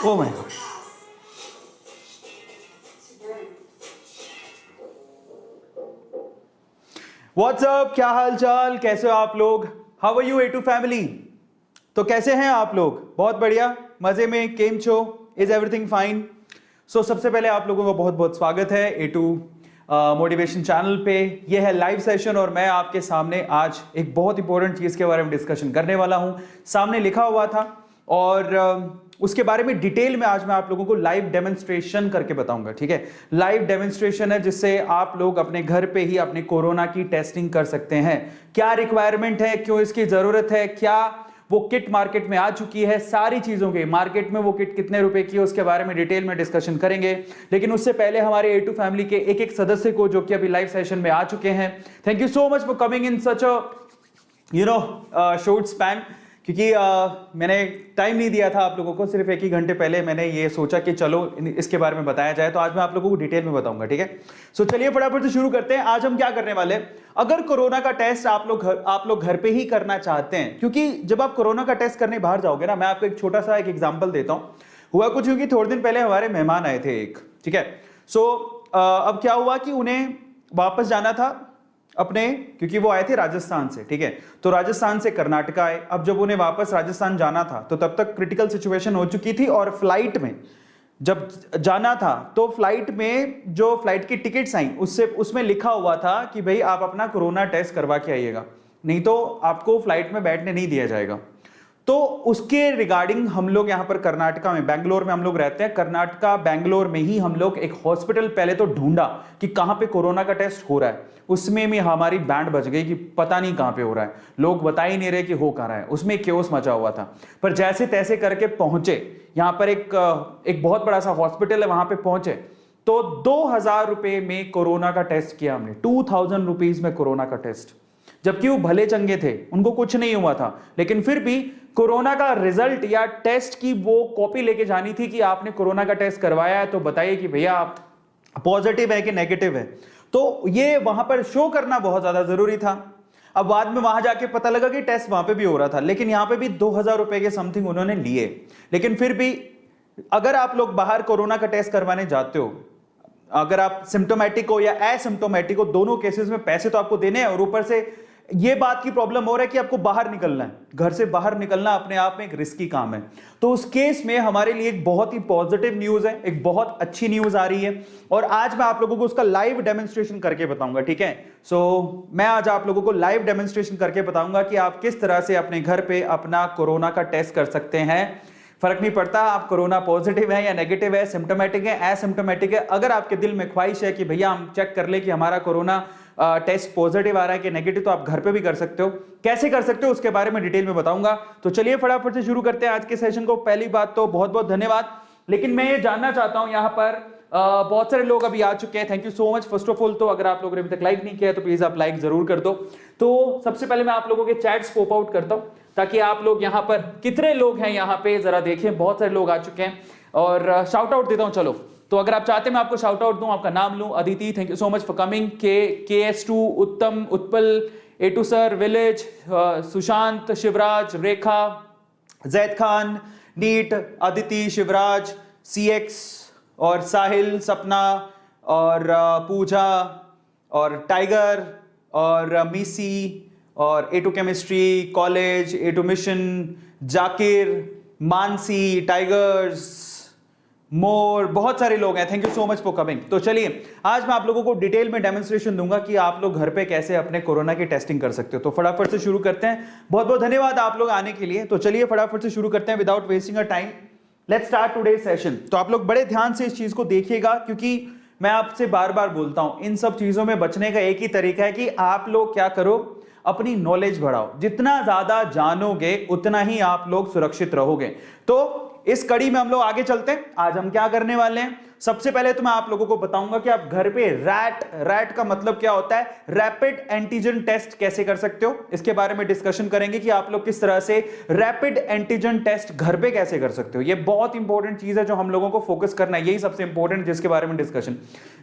Oh my God. WhatsApp, क्या हाल चाल, कैसे हो आप लोग? How are you A two family? तो कैसे हैं आप लोग? बहुत बढ़िया, मजे में, केम छो, इज एवरीथिंग फाइन? सो सबसे पहले आप लोगों का बहुत बहुत स्वागत है ए टू मोटिवेशन चैनल पे। ये है लाइव सेशन और मैं आपके सामने आज एक बहुत इंपॉर्टेंट चीज के बारे में डिस्कशन करने वाला हूं। सामने लिखा हुआ था और उसके बारे में डिटेल में आज मैं आप लोगों को लाइव डेमोन्स्ट्रेशन करके बताऊंगा। ठीक है, लाइव डेमोन्स्ट्रेशन है जिससे आप लोग अपने घर पे ही अपने कोरोना की टेस्टिंग कर सकते हैं। क्या रिक्वायरमेंट है, क्यों इसकी जरूरत है, क्या वो किट मार्केट में आ चुकी है, सारी चीजों के मार्केट में वो किट कितने रुपए की है उसके बारे में डिटेल में डिस्कशन करेंगे। लेकिन उससे पहले हमारे ए टू फैमिली के एक एक सदस्य को जो कि अभी लाइव सेशन में आ चुके हैं, thank you so much for coming in such a short span. क्योंकि मैंने टाइम नहीं दिया था आप लोगों को, सिर्फ एक ही घंटे पहले मैंने ये सोचा कि चलो इसके बारे में बताया जाए, तो आज मैं आप लोगों को डिटेल में बताऊंगा। ठीक है, सो चलिए फटाफट से शुरू करते हैं। आज हम क्या करने वाले हैं, अगर कोरोना का टेस्ट आप लोग घर पे ही करना चाहते हैं, क्योंकि जब आप कोरोना का टेस्ट करने बाहर जाओगे ना, मैं आपको एक छोटा सा एक एग्जाम्पल देता हूं। हुआ कुछ क्योंकि थोड़े दिन पहले हमारे मेहमान आए थे एक, ठीक है। सो अब क्या हुआ कि उन्हें वापस जाना था अपने, क्योंकि वो आए थे राजस्थान से, ठीक है, तो राजस्थान से कर्नाटका आए। अब जब उन्हें वापस राजस्थान जाना था तो तब तक क्रिटिकल सिचुएशन हो चुकी थी और फ्लाइट में जब जाना था तो फ्लाइट में जो फ्लाइट की टिकट्स आई उसमें लिखा हुआ था कि भाई आप अपना कोरोना टेस्ट करवा के आइएगा, नहीं तो आपको फ्लाइट में बैठने नहीं दिया जाएगा। तो उसके रिगार्डिंग हम लोग यहाँ पर कर्नाटका में, बेंगलोर में हम लोग रहते हैं, कर्नाटका बेंगलोर में ही हम लोग एक हॉस्पिटल पहले तो ढूंढा कि कहाँ पे कोरोना का टेस्ट हो रहा है। उसमें भी हमारी बैंड बज गई कि पता नहीं कहाँ पे हो रहा है, लोग बता ही नहीं रहे कि हो कहाँ रहा है। उसमें केओस मचा हुआ था, पर जैसे तैसे करके पहुंचे यहाँ पर एक बहुत बड़ा सा हॉस्पिटल है, वहां पे पहुंचे तो 2000 रुपए में कोरोना का टेस्ट किया हमने, 2000 रुपीज में कोरोना का टेस्ट। जबकि वो भले चंगे थे, उनको कुछ नहीं हुआ था, लेकिन फिर भी कोरोना का रिजल्ट या टेस्ट की वो कॉपी लेके जानी थी कि आपने कोरोना का टेस्ट करवाया है तो बताइए कि भैया आप पॉजिटिव है कि नेगेटिव है। तो ये वहां पर शो करना बहुत ज्यादा जरूरी था। अब बाद में वहां जाके पता लगा कि टेस्ट वहां पे भी हो रहा था, लेकिन यहां पे भी 2000 रुपए के समथिंग उन्होंने लिए। लेकिन फिर भी अगर आप लोग बाहर कोरोना का टेस्ट करवाने जाते हो, अगर आप सिम्टोमेटिक हो या एसिम्टोमेटिक हो, दोनों केसेस में पैसे तो आपको देने हैं और ऊपर से ये बात की प्रॉब्लम हो रहा है कि आपको बाहर निकलना है, घर से बाहर निकलना अपने आप में एक रिस्की काम है। तो उस केस में हमारे लिए एक बहुत ही पॉजिटिव न्यूज है, एक बहुत अच्छी न्यूज आ रही है और आज मैं आप लोगों को उसका लाइव डेमोन्स्ट्रेशन करके बताऊंगा। ठीक है, सो मैं आज आप लोगों को लाइव डेमोन्स्ट्रेशन करके बताऊंगा कि आप किस तरह से अपने घर पे अपना कोरोना का टेस्ट कर सकते हैं। फर्क नहीं पड़ता आप कोरोना पॉजिटिव है या नेगेटिव है, सिम्टोमेटिक है, एसिम्टोमेटिक है। अगर आपके दिल में ख्वाहिश है कि भैया हम चेक कर ले कि हमारा कोरोना टेस्ट पॉजिटिव आ रहा है कि नेगेटिव, तो आप घर पे भी कर सकते हो। कैसे कर सकते हो उसके बारे में डिटेल में बताऊंगा। तो चलिए फटाफट से शुरू करते हैं आज के सेशन को। पहली बात तो बहुत बहुत धन्यवाद, लेकिन मैं ये जानना चाहता हूं, यहाँ पर बहुत सारे लोग अभी आ चुके हैं, thank you so much first of all. तो अगर आप लोगों ने अभी तक लाइक नहीं किया तो प्लीज आप लाइक जरूर कर दो। तो सबसे पहले मैं आप लोगों के चैट्स पॉप आउट करता हूं ताकि आप लोग यहाँ पर कितने लोग हैं यहाँ पे जरा देखें। बहुत सारे लोग आ चुके हैं और शाउट आउट देता हूं। चलो, तो अगर आप चाहते हैं मैं आपको शाउट आउट दूं, आपका नाम लूं। Aditi, thank you so much for coming. KS2, Uttam, Utpal, A2 sir, village, Sushant, Shivraj, Rekha, Zaid Khan, NEET, Aditi, Shivraj, CX और साहिल, सपना और पूजा और टाइगर और मीसी और A2 chemistry, college, A2 mission, Zakir, Mansi, tigers, more, बहुत सारे लोग हैं, thank you so much for coming. तो चलिए आज मैं आप लोगों को डिटेल में डेमोन्स्ट्रेशन दूंगा कि आप लोग घर पे कैसे अपने कोरोना की टेस्टिंग कर सकते हो। तो फटाफट से शुरू करते हैं। बहुत बहुत धन्यवाद आप लोग आने के लिए। तो चलिए फटाफट से शुरू करते हैं without wasting a time. Let's start today session. तो आप लोग बड़े ध्यान से इस चीज को देखिएगा, क्योंकि मैं आपसे बार बार बोलता हूं इन सब चीजों में बचने का एक ही तरीका है कि आप लोग क्या करो, अपनी नॉलेज बढ़ाओ। जितना ज्यादा जानोगे उतना ही आप लोग सुरक्षित रहोगे। तो इस कड़ी में हम लोग आगे चलते हैं। आज हम क्या करने वाले हैं, सबसे पहले तो मैं आप लोगों को बताऊंगा कि आप घर पे रैट का मतलब क्या होता है, रैपिड एंटीजन टेस्ट कैसे कर सकते हो, इसके बारे में डिस्कशन करेंगे कि आप लोग किस तरह से रैपिड एंटीजन टेस्ट घर पे कैसे कर सकते हो। ये बहुत इंपॉर्टेंट चीज है जो हम लोगों को फोकस करना है, यही सबसे इंपॉर्टेंट जिसके बारे में डिस्कशन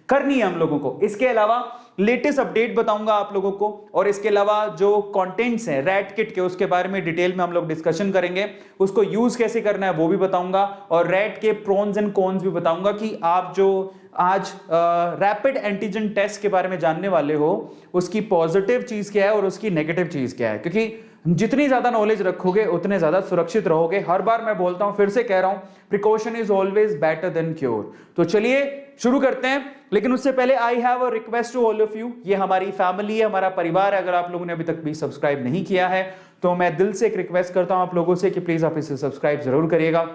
करनी है हम लोगों को। इसके अलावा लेटेस्ट अपडेट बताऊंगा आप लोगों को, और इसके अलावा जो कंटेंट्स हैं रैट किट के उसके बारे में डिटेल में हम लोग डिस्कशन करेंगे। उसको यूज कैसे करना है वो भी बताऊंगा और रैट के प्रोन्स एंड कॉन्स भी बताऊंगा कि आप जो आज रैपिड एंटीजन टेस्ट के बारे में जानने वाले हो उसकी पॉजिटिव चीज क्या है और उसकी नेगेटिव चीज क्या है, क्योंकि जितनी ज्यादा नॉलेज रखोगे उतने ज्यादा सुरक्षित रहोगे। हर बार मैं बोलता हूं, फिर से कह रहा हूं, precaution is always better than cure. तो चलिए शुरू करते हैं, लेकिन उससे पहले I have a request to all of you. ये हमारी फैमिली है, हमारा परिवार है। अगर आप लोगों ने अभी तक भी सब्सक्राइब नहीं किया है तो मैं दिल से एक रिक्वेस्ट करता हूं आप लोगों से कि प्लीज आप इसे सब्सक्राइब जरूर करिएगा।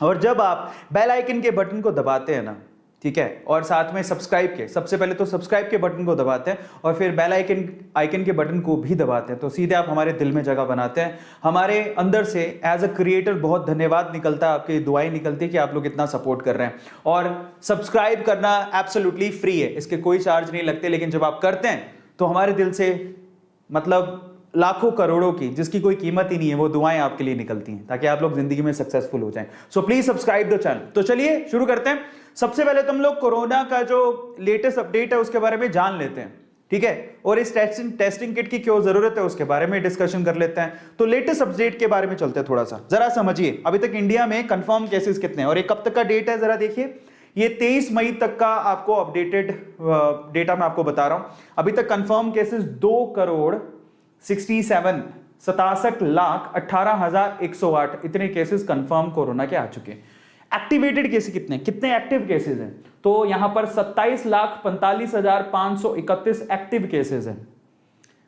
और जब आप बेल आइकन के बटन को दबाते हैं ना, ठीक है, और साथ में सब्सक्राइब के, सबसे पहले तो सब्सक्राइब के बटन को दबाते हैं और फिर बेल आइकन के बटन को भी दबाते हैं, तो सीधे आप हमारे दिल में जगह बनाते हैं। हमारे अंदर से एज अ क्रिएटर बहुत धन्यवाद निकलता है, आपकी दुआएं निकलती है कि आप लोग इतना सपोर्ट कर रहे हैं। और सब्सक्राइब करना एब्सोल्युटली फ्री है, इसके कोई चार्ज नहीं लगते, लेकिन जब आप करते हैं तो हमारे दिल से मतलब लाखों करोड़ों की, जिसकी कोई कीमत ही नहीं है, वो दुआएं आपके लिए निकलती हैं ताकि आप लोग जिंदगी में सक्सेसफुल हो जाएं। So please subscribe the channel. तो चलिए शुरू करते हैं। सबसे पहले तुम लोग कोरोना का जो लेटेस्ट अपडेट है उसके बारे में जान लेते हैं, ठीक है, और इस टेस्टिंग किट की क्यों जरूरत है उसके बारे में डिस्कशन कर लेते हैं। तो लेटेस्ट अपडेट के बारे में चलते हैं, थोड़ा सा जरा समझिए अभी तक इंडिया में कंफर्म केसेस कितने हैं और ये कब तक का डेट है जरा देखिए। ये 23 मई तक का आपको अपडेटेड डेटा मैं आपको बता रहा हूं। अभी तक कंफर्म केसेस 2,67,18,18,108 इतने केसेस कंफर्म कोरोना के आ चुके हैं। एक्टिवेटेड केसेस कितने एक्टिव केसेस हैं, तो यहां पर 27,45,531 एक्टिव केसेस हैं।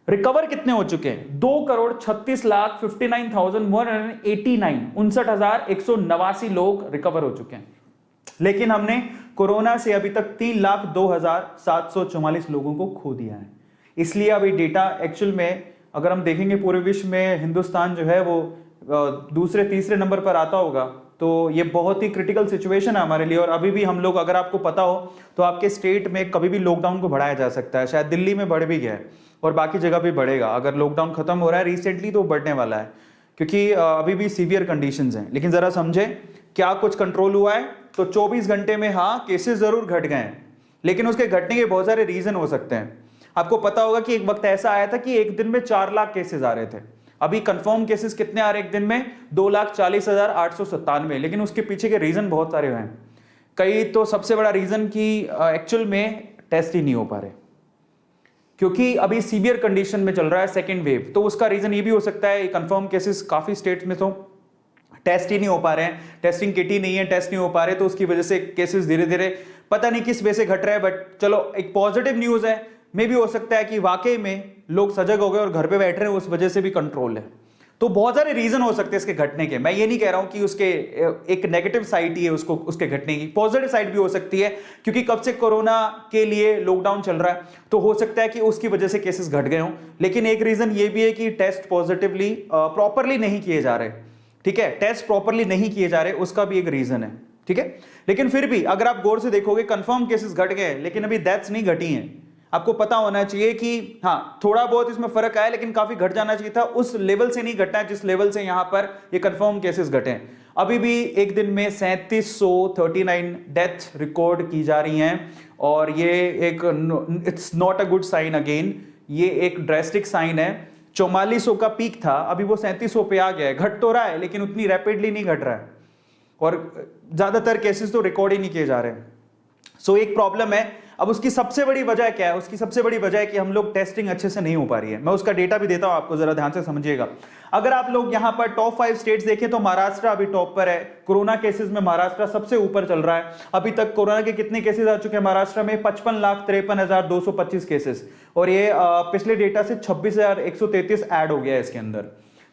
रिकवर कितने हो चुके हैं, 2,36,59,189 59,189 लोग रिकवर हो चुके हैं। लेकिन हमने कोरोना से अभी तक 3,02,744 लोगों को खो दिया है। इसलिए अभी डेटा एक्चुअल में अगर हम देखेंगे पूरे विश्व में हिंदुस्तान जो है वो दूसरे तीसरे नंबर पर आता होगा, तो ये बहुत ही क्रिटिकल सिचुएशन है हमारे लिए। और अभी भी हम लोग, अगर आपको पता हो तो आपके स्टेट में कभी भी लॉकडाउन को बढ़ाया जा सकता है। शायद दिल्ली में बढ़ भी गया है और बाकी जगह भी बढ़ेगा। अगर लॉकडाउन खत्म हो रहा है रिसेंटली तो बढ़ने वाला है, क्योंकि अभी भी सीवियर कंडीशंस हैं। लेकिन जरा समझे क्या कुछ कंट्रोल हुआ है, तो 24 घंटे में हाँ केसेस जरूर घट गए हैं, लेकिन उसके घटने के बहुत सारे रीजन हो सकते हैं। आपको पता होगा कि एक वक्त ऐसा आया था कि एक दिन में 4 लाख केसेस आ रहे थे। अभी कंफर्म केसेस कितने आ रहे हैं एक दिन में, 2,40,897, लेकिन उसके पीछे के रीजन बहुत सारे हैं। कई तो सबसे बड़ा रीजन कि एक्चुअल में टेस्ट ही नहीं हो पा रहे, क्योंकि अभी सीवियर कंडीशन में चल रहा है सेकेंड वेव। तो उसका रीजन ये भी हो सकता है, कंफर्म केसेस काफी स्टेट्स में तो टेस्ट ही नहीं हो पा रहे हैं, टेस्टिंग किट ही नहीं है, टेस्ट नहीं हो पा रहे, तो उसकी वजह से केसेस धीरे धीरे पता नहीं किस वजह से घट रहा है। बट चलो एक पॉजिटिव न्यूज है, मे भी हो सकता है कि वाकई में लोग सजग हो गए और घर पे बैठ रहे हैं, उस वजह से भी कंट्रोल है। तो बहुत सारे रीजन हो सकते हैं इसके घटने के। मैं ये नहीं कह रहा हूं कि उसके एक नेगेटिव साइड ही है उसको, उसके घटने की पॉजिटिव साइड भी हो सकती है, क्योंकि कब से कोरोना के लिए लॉकडाउन चल रहा है, तो हो सकता है कि उसकी वजह से केसेस घट गए हों। लेकिन एक रीजन ये भी है कि टेस्ट पॉजिटिवली प्रॉपरली नहीं किए जा रहे, ठीक है, टेस्ट प्रॉपरली नहीं किए जा रहे, उसका भी एक रीजन है, ठीक है। लेकिन फिर भी अगर आप गौर से देखोगे कंफर्म केसेस घट गए, लेकिन अभी डेथ्स नहीं घटी हैं। आपको पता होना चाहिए कि हाँ थोड़ा बहुत इसमें फर्क आया, लेकिन काफी घट जाना चाहिए था। उस लेवल से नहीं घटना है जिस लेवल से यहां पर ये कंफर्म केसेस घटे हैं। अभी भी एक दिन में 3739 डेथ रिकॉर्ड की जा रही हैं, और ये एक it's not a good sign. Again ये एक ड्रेस्टिक साइन है। 4400 का पीक था, अभी वो 3700 पे आ गया है। घट तो रहा है लेकिन उतनी रैपिडली नहीं घट रहा है, और ज्यादातर केसेस तो रिकॉर्ड ही नहीं किए जा रहे हैं। सो एक प्रॉब्लम है। अब उसकी सबसे बड़ी वजह क्या है, उसकी सबसे बड़ी वजह है कि हम लोग टेस्टिंग अच्छे से नहीं हो पा रही है। मैं उसका डेटा भी देता हूं आपको, जरा ध्यान से समझिएगा। अगर आप लोग यहां पर टॉप 5 स्टेट्स देखें तो महाराष्ट्र अभी टॉप पर है। कोरोना केसेस में महाराष्ट्र सबसे ऊपर चल रहा है। अभी तक कोरोना के कितने केसेस आ चुके हैं महाराष्ट्र में, 55,53,225 केसेस, और ये पिछले डेटा से 26,133 ऐड हो गया है इसके अंदर।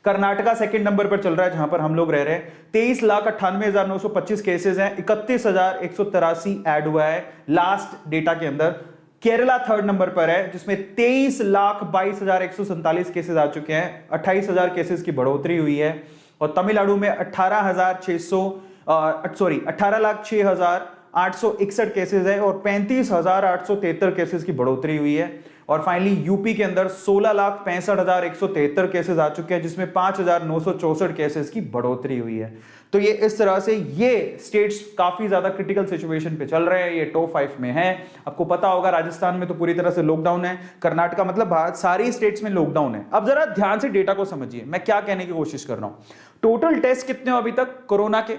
कर्नाटका सेकंड नंबर पर चल रहा है जहां पर हम लोग रह रहे हैं, 23,98,925 केसेस हैं, 31,183 ऐड हुआ है लास्ट डेटा के अंदर। केरला थर्ड नंबर पर है जिसमें 23,22,147 केसेस आ चुके हैं, 28,000 केसेस की बढ़ोतरी हुई है। और तमिलनाडु में 18,06,861 केसेस है और 35,873 केसेस की बढ़ोतरी हुई है। और फाइनली यूपी के अंदर 16,65,173 केसेस आ चुके हैं, जिसमें 5,964 केसेस की बढ़ोतरी हुई है। तो ये इस तरह से ये स्टेट्स काफी ज्यादा क्रिटिकल सिचुएशन पे चल रहे हैं, ये टॉप 5 में है। आपको पता होगा राजस्थान में तो पूरी तरह से लॉकडाउन है, कर्नाटका मतलब भारत सारी स्टेट्स में लॉकडाउन है। अब जरा ध्यान से डेटा को समझिए, मैं क्या कहने की कोशिश कर रहा हूं। टोटल टेस्ट कितने हो अभी तक कोरोना के,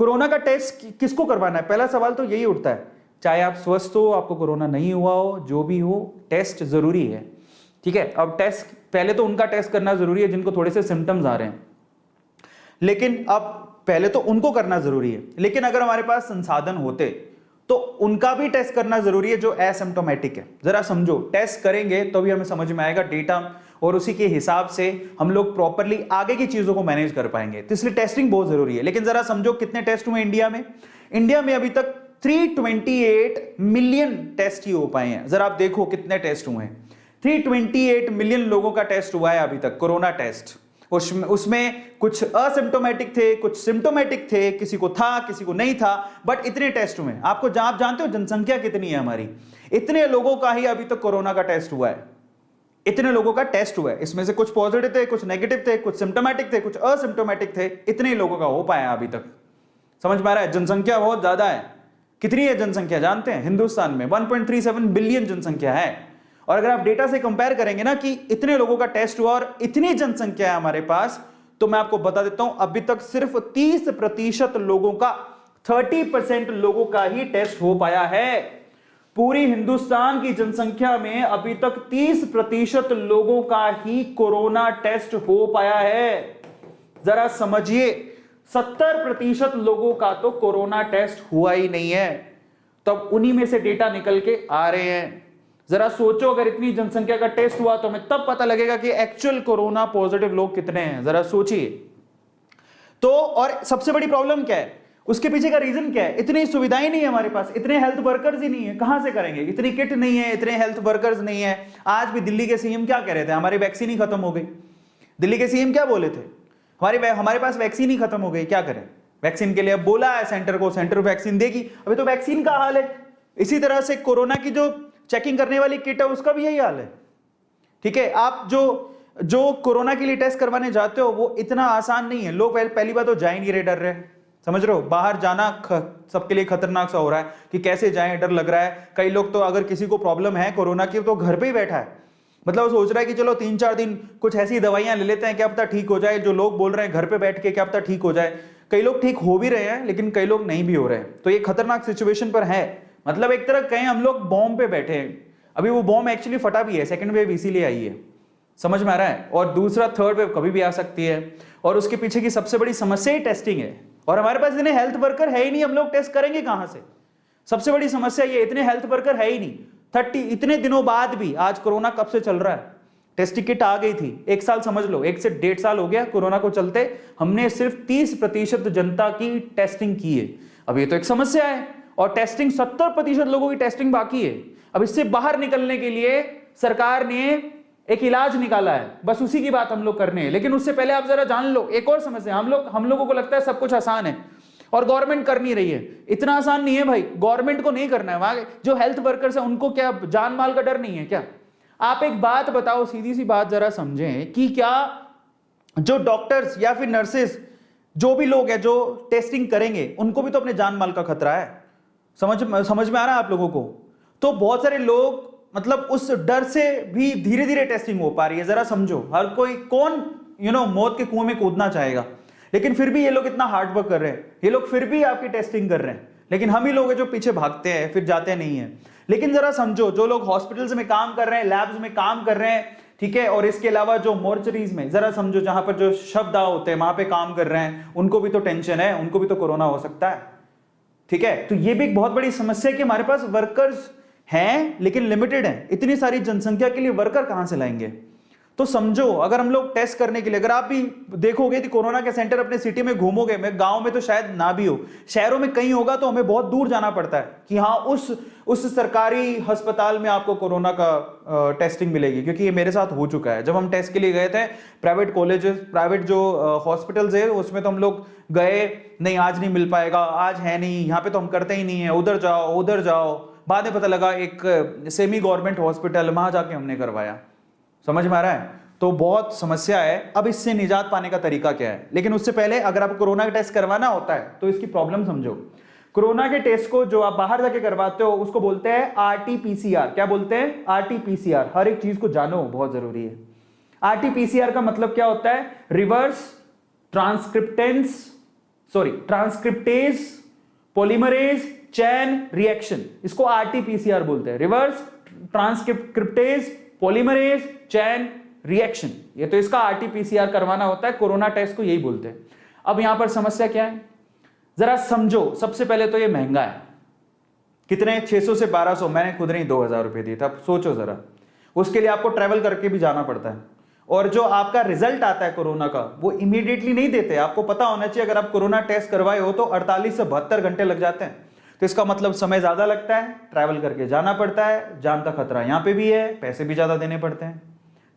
कोरोना का टेस्ट किसको करवाना है? पहला सवाल तो यही उठता है, चाहे आप स्वस्थ हो, आपको कोरोना नहीं हुआ हो, जो भी हो, टेस्ट जरूरी है। ठीक है, अब टेस्ट पहले तो उनका टेस्ट करना जरूरी है जिनको थोड़े से सिम्टम्स आ रहे हैं, लेकिन अब पहले तो उनको करना जरूरी है। लेकिन अगर हमारे पास संसाधन होते तो उनका भी टेस्ट करना जरूरी है जो एसिम्प्टोमेटिक है। जरा समझो, टेस्ट करेंगे तो भी हमें समझ में आएगा डेटा, और उसी के हिसाब से हम लोग प्रॉपरली आगे की चीजों को मैनेज कर पाएंगे। तो इसलिए टेस्टिंग बहुत जरूरी है। लेकिन जरा समझो कितने टेस्ट हुए इंडिया में। इंडिया में अभी तक 328 मिलियन टेस्ट ही हो पाए हैं। जरा आप देखो कितने टेस्ट हुए हैं। 328 मिलियन लोगों का टेस्ट हुआ है अभी तक, कोरोना टेस्ट। उसमें कुछ असिम्प्टोमेटिक थे, कुछ सिम्प्टोमेटिक थे, किसी को था, किसी को नहीं था, बट इतने टेस्ट हुए। आप जानते हो जनसंख्या कितनी है हमारी? इतने लोगों का ही अभी तक कोरोना का टेस्ट हुआ है। इतने लोगों का टेस्ट हुआ है, इसमें से कुछ पॉजिटिव थे, कुछ नेगेटिव थे, कुछ सिम्प्टोमेटिक थे, कुछ असिम्प्टोमेटिक थे। इतने लोगों का हो पाया अभी तक। समझ में आ रहा है? जनसंख्या बहुत ज्यादा है। कितनी है जनसंख्या जानते हैं? हिंदुस्तान में 1.37 बिलियन जनसंख्या है। और अगर आप डेटा से कंपेयर करेंगे ना कि इतने लोगों का टेस्ट हुआ और इतनी जनसंख्या है हमारे पास, तो मैं आपको बता देता हूं अभी तक सिर्फ 30% लोगों का, 30% लोगों का ही टेस्ट हो पाया है। पूरी हिंदुस्तान की जनसंख्या में अभी तक 30% लोगों का ही कोरोना टेस्ट हो पाया है। जरा समझिए, 70% लोगों का तो कोरोना टेस्ट हुआ ही नहीं है। तब उन्हीं में से डेटा निकल के आ रहे हैं। जरा सोचो, अगर इतनी जनसंख्या का टेस्ट हुआ तो हमें तब पता लगेगा कि एक्चुअल कोरोना पॉजिटिव लोग कितने हैं। जरा सोचिए। तो और सबसे बड़ी प्रॉब्लम क्या है, उसके पीछे का रीजन क्या है? इतनी सुविधाएं नहीं है हमारे पास, इतने हेल्थ वर्कर्स ही नहीं है। कहां से करेंगे? इतनी किट नहीं है, इतने हेल्थ वर्कर्स नहीं है। आज भी दिल्ली के सीएम क्या कह रहे थे? हमारी वैक्सीन ही खत्म हो गई। दिल्ली के सीएम क्या बोले थे? हमारे पास वैक्सीन ही खत्म हो गई, क्या करें? वैक्सीन के लिए अब बोला है सेंटर को, सेंटर वैक्सीन देगी। अभी तो वैक्सीन का हाल है। इसी तरह से कोरोना की जो चेकिंग करने वाली किट है उसका भी यही हाल है। ठीक है, आप जो कोरोना के लिए टेस्ट करवाने जाते हो वो इतना आसान नहीं है। लोग पहली बात तो जा ही नहीं रहे, डर रहे। समझ रहे हो? बाहर जाना सबके लिए खतरनाक सा हो रहा है कि कैसे जाएं, डर लग रहा है। कई लोग तो अगर किसी को प्रॉब्लम है कोरोना की तो घर पे ही बैठा है, मतलब वो सोच रहा है कि चलो 3-4 दिन कुछ ऐसी दवाइयां ले लेते हैं, क्या पता ठीक हो जाए। जो लोग बोल रहे हैं घर पे बैठ के क्या पता ठीक हो जाए। कई लोग ठीक हो भी रहे हैं लेकिन कई लोग नहीं भी हो रहे हैं। तो ये खतरनाक सिचुएशन पर है। मतलब एक तरह कहें हम लोग बॉम्ब पे बैठे हैं। अभी वो बॉम्ब एक्चुअली फटा भी है, सेकंड वेव इसीलिए आई है। समझ में आ रहा है? और दूसरा थर्ड वेव कभी भी आ सकती है। और उसके पीछे की सबसे बड़ी समस्या ही टेस्टिंग है। और हमारे पास इतने हेल्थ वर्कर है ही नहीं, हम लोग टेस्ट करेंगे कहां से? सबसे बड़ी समस्या ये, इतने हेल्थ वर्कर है ही नहीं। 30 इतने दिनों बाद भी, आज कोरोना कब से चल रहा है? टेस्टिंग किट आ गई थी, 1 साल समझ लो, 1 से 1.5 साल हो गया कोरोना को चलते। हमने सिर्फ 30% जनता की टेस्टिंग की है। अब ये तो एक समस्या है। और टेस्टिंग 70% लोगों की टेस्टिंग बाकी है। अब इससे बाहर निकलने के लिए सरकार ने एक इलाज निकाला है, बस उसी की बात हम लोग करने हैं। लेकिन उससे पहले आप जरा जान लो एक और समस्या। हम लोगों को लगता है सब कुछ आसान है और गवर्नमेंट कर नहीं रही है। इतना आसान नहीं है भाई, गवर्नमेंट को नहीं करना है। वहां जो हेल्थ वर्कर्स है उनको क्या जान माल का डर नहीं है क्या? आप एक बात बताओ, सीधी सी बात जरा समझें कि क्या जो डॉक्टर्स या फिर नर्सेस, जो भी लोग हैं जो टेस्टिंग करेंगे, उनको भी तो अपने जान माल का खतरा है। समझ में आ रहा है आप लोगों को? तो बहुत सारे लोग मतलब उस डर से भी धीरे धीरे टेस्टिंग हो पा रही है। जरा समझो, हर कोई कौन मौत के कुएं में कूदना चाहेगा, लेकिन फिर भी ये लोग इतना हार्ड वर्क कर रहे हैं, ये लोग फिर भी आपकी टेस्टिंग कर रहे हैं। लेकिन हम ही लोग हैं जो पीछे भागते हैं, फिर जाते नहीं है। लेकिन जरा समझो, जो लोग हॉस्पिटल्स में काम कर रहे हैं, लैब्स में काम कर रहे हैं, ठीक है, और इसके अलावा जो मोर्चरीज में, जरा समझो जहां पर जो शवदाह होते हैं वहां पे काम कर रहे हैं, उनको भी तो टेंशन है, उनको भी तो कोरोना हो सकता है। ठीक है, तो ये भी एक बहुत बड़ी समस्या है कि हमारे पास वर्कर्स हैं लेकिन लिमिटेड हैं। इतनी सारी जनसंख्या के लिए वर्कर कहां से लाएंगे? तो समझो, अगर हम लोग टेस्ट करने के लिए, अगर आप भी देखोगे कि कोरोना के सेंटर अपने सिटी में घूमोगे, मैं गांव में तो शायद ना भी हो, शहरों में कहीं होगा तो हमें बहुत दूर जाना पड़ता है कि हाँ उस सरकारी अस्पताल में आपको कोरोना का टेस्टिंग मिलेगी। क्योंकि ये मेरे साथ हो चुका है। जब हम टेस्ट के लिए गए थे प्राइवेट कॉलेजेस, प्राइवेट जो हॉस्पिटल्स है, उसमें तो हम लोग गए, नहीं आज नहीं मिल पाएगा, आज है नहीं, यहाँ पे तो हम करते ही नहीं है, उधर जाओ उधर जाओ। बाद में पता लगा एक सेमी गवर्नमेंट हॉस्पिटल, वहां जाके हमने करवाया। समझ में आ रहा है? तो बहुत समस्या है। अब इससे निजात पाने का तरीका क्या है? लेकिन उससे पहले अगर आपको कोरोना का टेस्ट करवाना होता है तो इसकी प्रॉब्लम समझो। कोरोना के टेस्ट को जो आप बाहर जाके करवाते हो उसको बोलते हैं RT-PCR। क्या बोलते हैं? RT-PCR। हर एक चीज को जानो, बहुत जरूरी है। RT-PCR का मतलब क्या होता है? Reverse transcriptase sorry transcriptase polymerase chain reaction, इसको आरटीपीसीआर बोलते हैं, reverse transcriptase polymerase chain reaction. ये तो इसका आरटीपीसीआर करवाना होता है, कोरोना टेस्ट को यही बोलते हैं। अब यहां पर समस्या क्या है जरा समझो। सबसे पहले तो ये महंगा है, कितने 600 से 1200, मैंने खुद नहीं 2000 रुपए दिए थे। अब सोचो जरा, उसके लिए आपको ट्रैवल करके भी जाना पड़ता है, और जो आपका रिजल्ट आता है कोरोना का वो इमीडिएटली नहीं देते। आपको पता होना चाहिए अगर आप कोरोना टेस्ट करवाए हो तो 48 से 72 घंटे लग जाते हैं। तो इसका मतलब समय ज्यादा लगता है, ट्रैवल करके जाना पड़ता है, जान का खतरा यहां पे भी है, पैसे भी ज्यादा देने पड़ते हैं।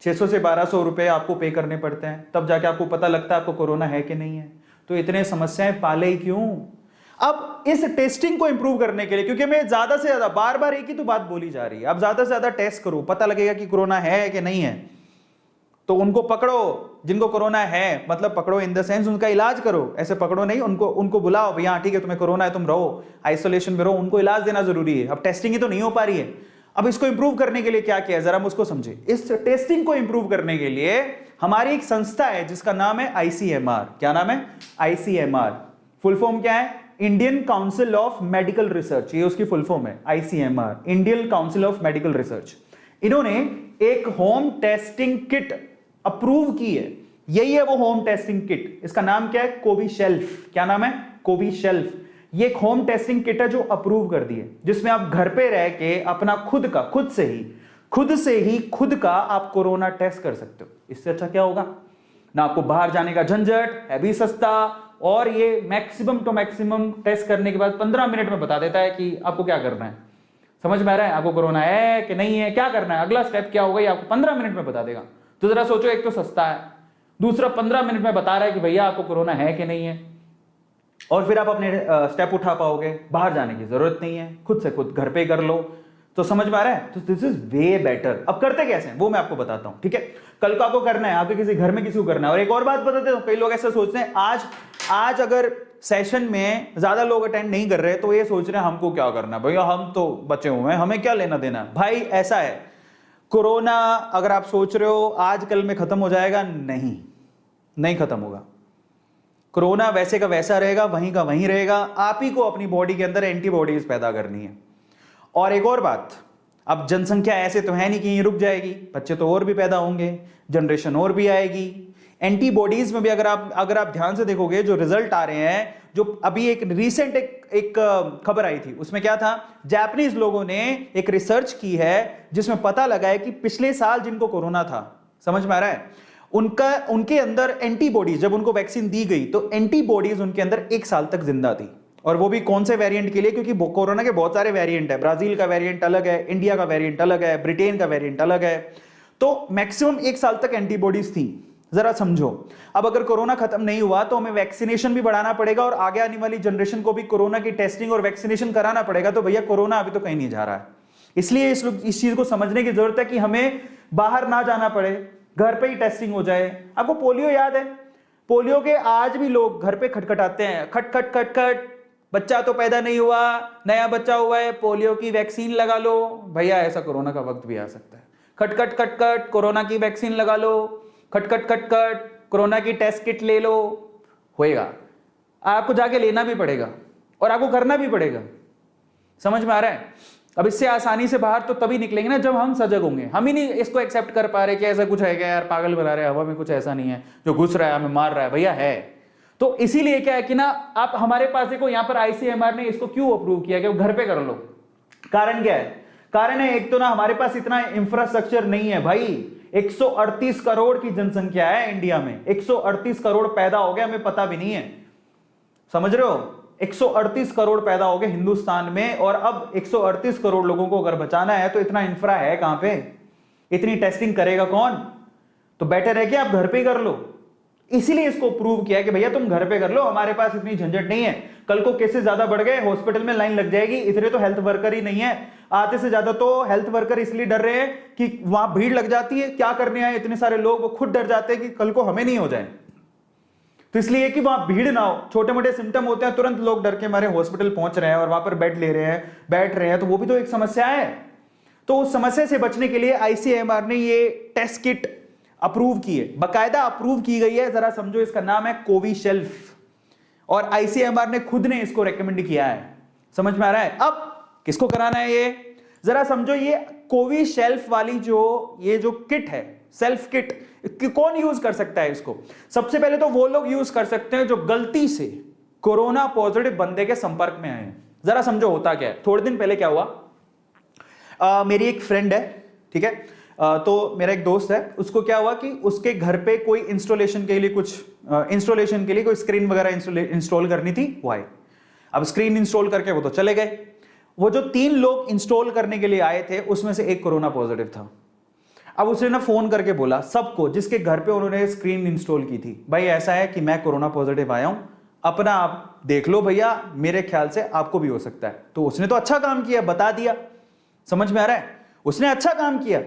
600 से 1200 रुपए आपको पे करने पड़ते हैं, तब जाके आपको पता लगता है आपको कोरोना है कि नहीं है। तो इतने समस्याएं पाले ही क्यों। अब इस टेस्टिंग को इंप्रूव करने के लिए, क्योंकि मैं ज्यादा से ज्यादा बार बार एक ही तो बात बोली जा रही है, अब ज्यादा से ज्यादा टेस्ट करो, पता लगेगा कि कोरोना है कि नहीं है। तो उनको पकड़ो जिनको कोरोना है, मतलब पकड़ो इन द सेंस उनका इलाज करो, ऐसे पकड़ो नहीं, उनको बुलाओ, भैया ठीक है तुम्हें कोरोना है तुम रहो आइसोलेशन में रहो, उनको इलाज देना जरूरी है। अब टेस्टिंग ही तो नहीं हो पा रही है। अब इसको इंप्रूव करने के लिए क्या किया है जरा हम उसको समझे। इस टेस्टिंग को इंप्रूव करने के लिए हमारी एक संस्था है जिसका नाम है आईसीएमआर। क्या नाम है? आईसीएमआर। फुल फॉर्म क्या है? Indian council of medical research, ये उसकी फुल फॉर्म है, ICMR, Indian council of medical research. इन्होंने एक होम टेस्टिंग किट अप्रूव की है, यही है वो होम टेस्टिंग किट। इसका नाम क्या है? कोविशेल्फ। क्या नाम है? कोविशेल्फ। ये एक होम टेस्टिंग किट है जो अप्रूव कर दी है, जिसमें आप घर पे रह के अपना खुद से ही खुद का आप कोरोना टेस्ट कर सकते हो। इससे अच्छा क्या होगा? ना आपको बाहर जाने का झंझट, है भी सस्ता, और ये मैक्सिमम टू मैक्सिमम टेस्ट करने के बाद 15 मिनट में बता देता है कि आपको क्या करना है। समझ में आ रहा है? आपको कोरोना है कि नहीं है, क्या करना है, अगला स्टेप क्या होगा, ये आपको 15 मिनट में बता देगा। तो जरा सोचो, एक तो सस्ता है, दूसरा 15 मिनट में बता रहा है कि भैया आपको कोरोना है कि नहीं है, और फिर आप अपने स्टेप उठा पाओगे, बाहर जाने की जरूरत नहीं है, खुद से खुद घर पे कर लो। तो समझ में आ रहा है? तो दिस इज वे बेटर। अब करते कैसे हैं वो मैं आपको बताता हूं, ठीक है? कल को आपको करना है, आपके किसी घर में किसी को करना है। और एक और बात बताते हो, कई लोग ऐसा सोचते हैं आज अगर सेशन में ज्यादा लोग अटेंड नहीं कर रहे तो ये सोच रहे हैं हमको क्या करना है, भैया हम तो बचे हुए हैं, हमें क्या लेना देना। भाई ऐसा है, कोरोना अगर आप सोच रहे हो आज कल में खत्म हो जाएगा, नहीं खत्म होगा। कोरोना वैसे का वैसा रहेगा, वहीं का वहीं रहेगा। आप ही को अपनी बॉडी के अंदर एंटीबॉडीज पैदा करनी है। और एक और बात, अब जनसंख्या ऐसे तो है नहीं कि ये रुक जाएगी, बच्चे तो और भी पैदा होंगे, जनरेशन और भी आएगी। एंटीबॉडीज में भी अगर आप ध्यान से देखोगे जो रिजल्ट आ रहे हैं, जो अभी एक रिसेंट एक खबर आई थी, उसमें क्या था, जापानीज लोगों ने एक रिसर्च की है जिसमें पता लगा है कि पिछले साल जिनको कोरोना था, समझ में आ रहा है, उनके अंदर एंटीबॉडीज, जब उनको वैक्सीन दी गई तो एंटीबॉडीज उनके अंदर 1 साल तक जिंदा थी। और वो भी कौन से वेरिएंट के लिए? क्योंकि कोरोना के बहुत सारे वेरिएंट है, ब्राजील का वेरिएंट अलग है, इंडिया का वेरिएंट अलग है, ब्रिटेन का वेरिएंट अलग है। तो मैक्सिमम 1 साल तक एंटीबॉडीज थी। जरा समझो, अब अगर कोरोना खत्म नहीं हुआ तो हमें वैक्सीनेशन भी बढ़ाना पड़ेगा और आगे आने वाली जनरेशन को भी कोरोना की टेस्टिंग और वैक्सीनेशन कराना पड़ेगा। तो भैया कोरोना अभी तो कहीं नहीं जा रहा है, इसलिए इस चीज को समझने की जरूरत है कि हमें बाहर ना जाना पड़े, घर पे ही टेस्टिंग हो जाए। आपको पोलियो याद है? पोलियो के आज भी लोग घर पे खटखटाते हैं, खट खट खट खट, बच्चा तो पैदा नहीं हुआ, नया बच्चा हुआ है, पोलियो की वैक्सीन लगा लो। भैया ऐसा कोरोना का वक्त भी आ सकता है, खट खट खट खट कोरोना की वैक्सीन लगा लो, खट खट खट खट कोरोना की टेस्ट किट ले लो। होएगा, आपको जाके लेना भी पड़ेगा और आपको करना भी पड़ेगा। समझ में आ रहा है? अब इससे आसानी से बाहर तो तभी निकलेंगे ना जब हम सजग होंगे। हम ही नहीं इसको एक्सेप्ट कर पा रहे कि ऐसा कुछ है क्या यार, पागल बना रहे हैं, हवा में कुछ ऐसा नहीं है जो घुस रहा है हमें मार रहा है। भैया है। तो इसीलिए क्या है कि ना, आप हमारे पास देखो, यहां पर आईसीएमआर ने इसको क्यों अप्रूव किया कि घर पे कर लो। कारण क्या है? कारण है एक तो ना हमारे पास इतना इंफ्रास्ट्रक्चर नहीं है भाई। 138 करोड़ की जनसंख्या है इंडिया में, 138 करोड़ पैदा हो गए, हमें पता भी नहीं है। समझ रहे हो? 138 करोड़ पैदा हो गए हिंदुस्तान में, और अब 138 करोड़ लोगों को अगर बचाना है तो इतना इंफ्रा है कहां पे? इतनी टेस्टिंग करेगा कौन? तो बेटर है कि आप घर पे कर लो। इसीलिए इसको प्रूव किया कि भैया तुम घर पे कर लो, हमारे पास इतनी झंझट नहीं है। कल को केसेस ज्यादा बढ़ गए, हॉस्पिटल में लाइन लग जाएगी, इतने तो हेल्थ वर्कर ही नहीं है, आधे से ज्यादा तो हेल्थ वर्कर इसलिए डर रहे हैं कि वहां भीड़ लग जाती है, क्या करने आए इतने सारे लोग, वो खुद डर जाते हैं कि कल को हमें नहीं हो जाए। तो इसलिए कि वहां भीड़ ना हो, छोटे मोटे सिम्टम होते हैं तुरंत लोग डर के मारे हॉस्पिटल पहुंच रहे हैं और वहां पर बेड ले रहे हैं, बैठ रहे हैं, तो वो भी तो एक समस्या है। तो उस समस्या से बचने के लिए आईसीएमआर ने ये टेस्ट किट अप्रूव की है, बकायदा अप्रूव की गई है। जरा समझो, इसका नाम है कोविशेल्फ। और आईसीएमआर ने खुद ने इसको रेकमेंड किया है। समझ में आ रहा है? अब किसको कराना है ये जरा समझो। ये कोविशील्ड वाली ये जो किट है, सेल्फ किट, कौन यूज कर सकता है इसको? सबसे पहले तो वो लोग यूज कर सकते हैं जो गलती से कोरोना पॉजिटिव बंदे के संपर्क में आए हैं। जरा समझो होता क्या है। थोड़े दिन पहले क्या हुआ, मेरी एक फ्रेंड है, ठीक है, तो मेरा एक दोस्त है, उसको क्या हुआ कि उसके घर पे कोई इंस्टॉलेशन के लिए कोई स्क्रीन वगैरह इंस्टॉल करनी थी, वो आए। अब स्क्रीन इंस्टॉल करके वो तो चले गए। वो जो 3 लोग इंस्टॉल करने के लिए आए थे उसमें से एक कोरोना पॉजिटिव था। अब उसने ना फोन करके बोला सबको जिसके घर पे उन्होंने स्क्रीन इंस्टॉल की थी, भाई ऐसा है कि मैं कोरोना पॉजिटिव आया हूं, अपना आप देख लो भैया, मेरे ख्याल से आपको भी हो सकता है। तो उसने तो अच्छा काम किया, बता दिया। समझ में आ रहा है? उसने अच्छा काम किया।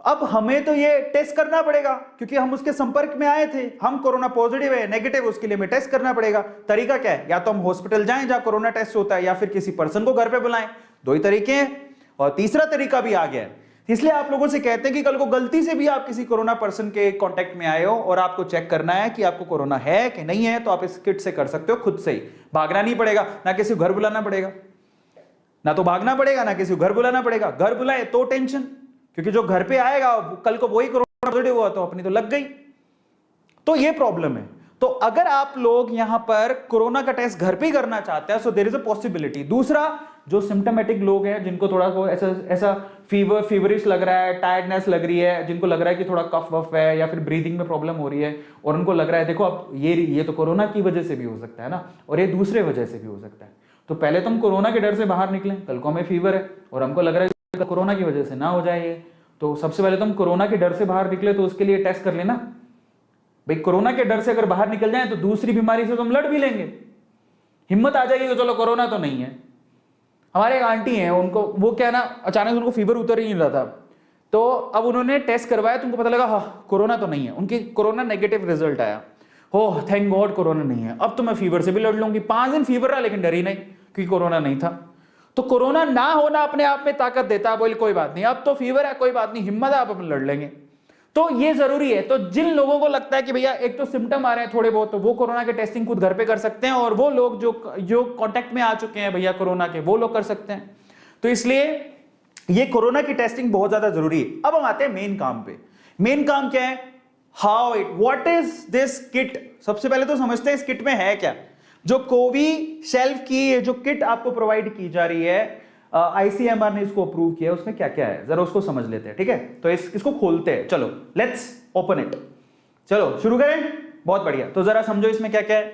अब हमें तो ये टेस्ट करना पड़ेगा क्योंकि हम उसके संपर्क में आए थे, हम कोरोना पॉजिटिव है नेगेटिव, उसके लिए हमें टेस्ट करना पड़ेगा। तरीका क्या है? या तो हम हॉस्पिटल जाएं जहां कोरोना टेस्ट होता है, या फिर किसी पर्सन को घर पे बुलाएं। 2 ही तरीके हैं, और तीसरा तरीका भी आ गया है। इसलिए आप लोगों से कहते हैं कि कल को गलती से भी आप किसी कोरोना पर्सन के कांटेक्ट में आए हो और आपको चेक करना है कि आपको कोरोना है कि नहीं है, तो आप इस किट से कर सकते हो, खुद से ही। भागना नहीं पड़ेगा, ना किसी को घर बुलाना पड़ेगा, ना तो भागना पड़ेगा, ना किसी को घर बुलाना पड़ेगा। घर बुलाए तो टेंशन, क्योंकि जो घर पे आएगा कल को वही कोरोना पॉजिटिव हुआ तो अपनी तो लग गई। तो ये प्रॉब्लम है। तो अगर आप लोग यहां पर कोरोना का टेस्ट घर पे ही करना चाहते हैं, so there is a possibility. दूसरा, जो सिम्टोमेटिक लोग हैं, जिनको थोड़ा को ऐसा फीवरिश लग रहा है, टायर्डनेस लग रही है, जिनको लग रहा है कि थोड़ा कफ वफ है या फिर ब्रीदिंग में प्रॉब्लम हो रही है, और उनको लग रहा है देखो अब ये तो कोरोना की वजह से भी हो सकता है ना, और ये दूसरे वजह से भी हो सकता है। तो पहले तो हम कोरोना के डर से बाहर निकलें, कल को हमें फीवर है और हमको लग रहा है कोरोना की वजह से ना हो जाए, तो सबसे पहले तो हम कोरोना के डर से बाहर निकले, तो उसके लिए टेस्ट कर लेना भाई। कोरोना के डर से अगर बाहर निकल जाए तो दूसरी बीमारी से तो हम लड़ भी लेंगे, हिम्मत आ जाएगी, तो चलो कोरोना तो नहीं है। हमारे एक आंटी हैं, उनको वो क्या ना, अचानक उनको फीवर उतर ही नहीं रहा था, तो अब उन्होंने टेस्ट करवाया तो उनको पता लगा हाँ कोरोना तो नहीं है, उनकी कोरोना नेगेटिव रिजल्ट आया। हो थैंक गॉड कोरोना नहीं है, अब तो मैं फीवर से भी लड़ लूंगी। 5 दिन फीवर रहा लेकिन डरी नहीं क्योंकि कोरोना नहीं था। तो कोरोना ना होना अपने आप में ताकत देता है, बोले कोई बात नहीं, अब तो फीवर है कोई बात नहीं, हिम्मत है, आप अपन लड़ लेंगे। तो ये जरूरी है। तो जिन लोगों को लगता है कि भैया एक तो सिम्टम आ रहे हैं थोड़े बहुत, तो वो कोरोना के टेस्टिंग खुद घर पे कर सकते हैं, और वो लोग जो कांटेक्ट में आ चुके हैं भैया कोरोना के, वो लोग कर सकते हैं। तो इसलिए ये कोरोना की टेस्टिंग बहुत ज्यादा जरूरी है। अब हम आते हैं मेन काम पे। मेन काम क्या है? What is this kit? सबसे पहले तो समझते हैं इस किट में है क्या। जो कोविशील्ड की जो किट आपको प्रोवाइड की जा रही है, आईसीएमआर ने इसको अप्रूव किया, उसमें क्या क्या है जरा उसको समझ लेते हैं, ठीक है? तो इसको खोलते हैं, चलो लेट्स ओपन इट। चलो शुरू करें, बहुत बढ़िया। तो जरा समझो इसमें क्या क्या है,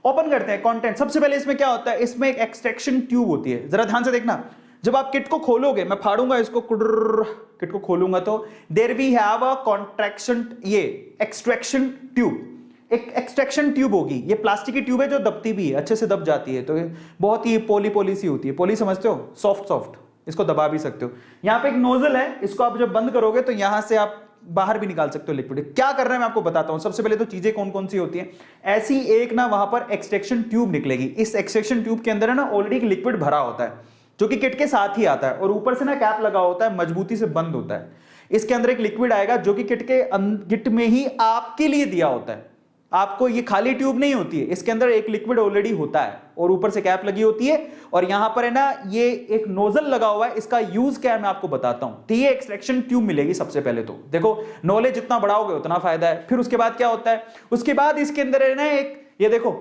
ओपन करते हैं कंटेंट। सबसे पहले इसमें क्या होता है, इसमें एक एक्सट्रैक्शन ट्यूब होती है, जरा ध्यान से देखना। जब आप किट को खोलोगे, मैं फाड़ूंगा इसको, किट को खोलूंगा तो there we have a contraction, ये एक्सट्रैक्शन ट्यूब, एक एक्सट्रैक्शन ट्यूब होगी। ये प्लास्टिक की ट्यूब है जो दबती भी है, अच्छे से दब जाती है, तो बहुत ही पोली सी होती है। पोली समझते हो? सॉफ्ट, इसको दबा भी सकते हो। यहाँ पे एक नोजल है, इसको आप जब बंद करोगे तो यहां से आप बाहर भी निकाल सकते हो लिक्विड। क्या करना है मैं आपको बताता हूं। सबसे पहले तो चीजें कौन कौन सी होती हैं। ऐसी एक ना वहां पर एक्सट्रैक्शन ट्यूब निकलेगी। इस एक्सट्रैक्शन ट्यूब के अंदर है ना ऑलरेडी एक लिक्विड भरा होता है, जो कि किट के साथ ही आता है, और ऊपर से ना कैप लगा होता है, मजबूती से बंद होता है। इसके अंदर एक लिक्विड आएगा जो कि किट में ही आपके लिए दिया होता है। आपको ये खाली ट्यूब नहीं होती है, इसके अंदर एक लिक्विड ऑलरेडी होता है और ऊपर से कैप लगी होती है, और यहां पर है ना ये एक नोजल लगा हुआ है। इसका यूज क्या है मैं आपको बताता हूं। तो ये एक्सट्रैक्शन ट्यूब मिलेगी। सबसे पहले तो देखो, नॉलेज जितना बढ़ाओगे उतना फायदा है। फिर उसके बाद क्या होता है, उसके बाद इसके अंदर है ना एक, ये देखो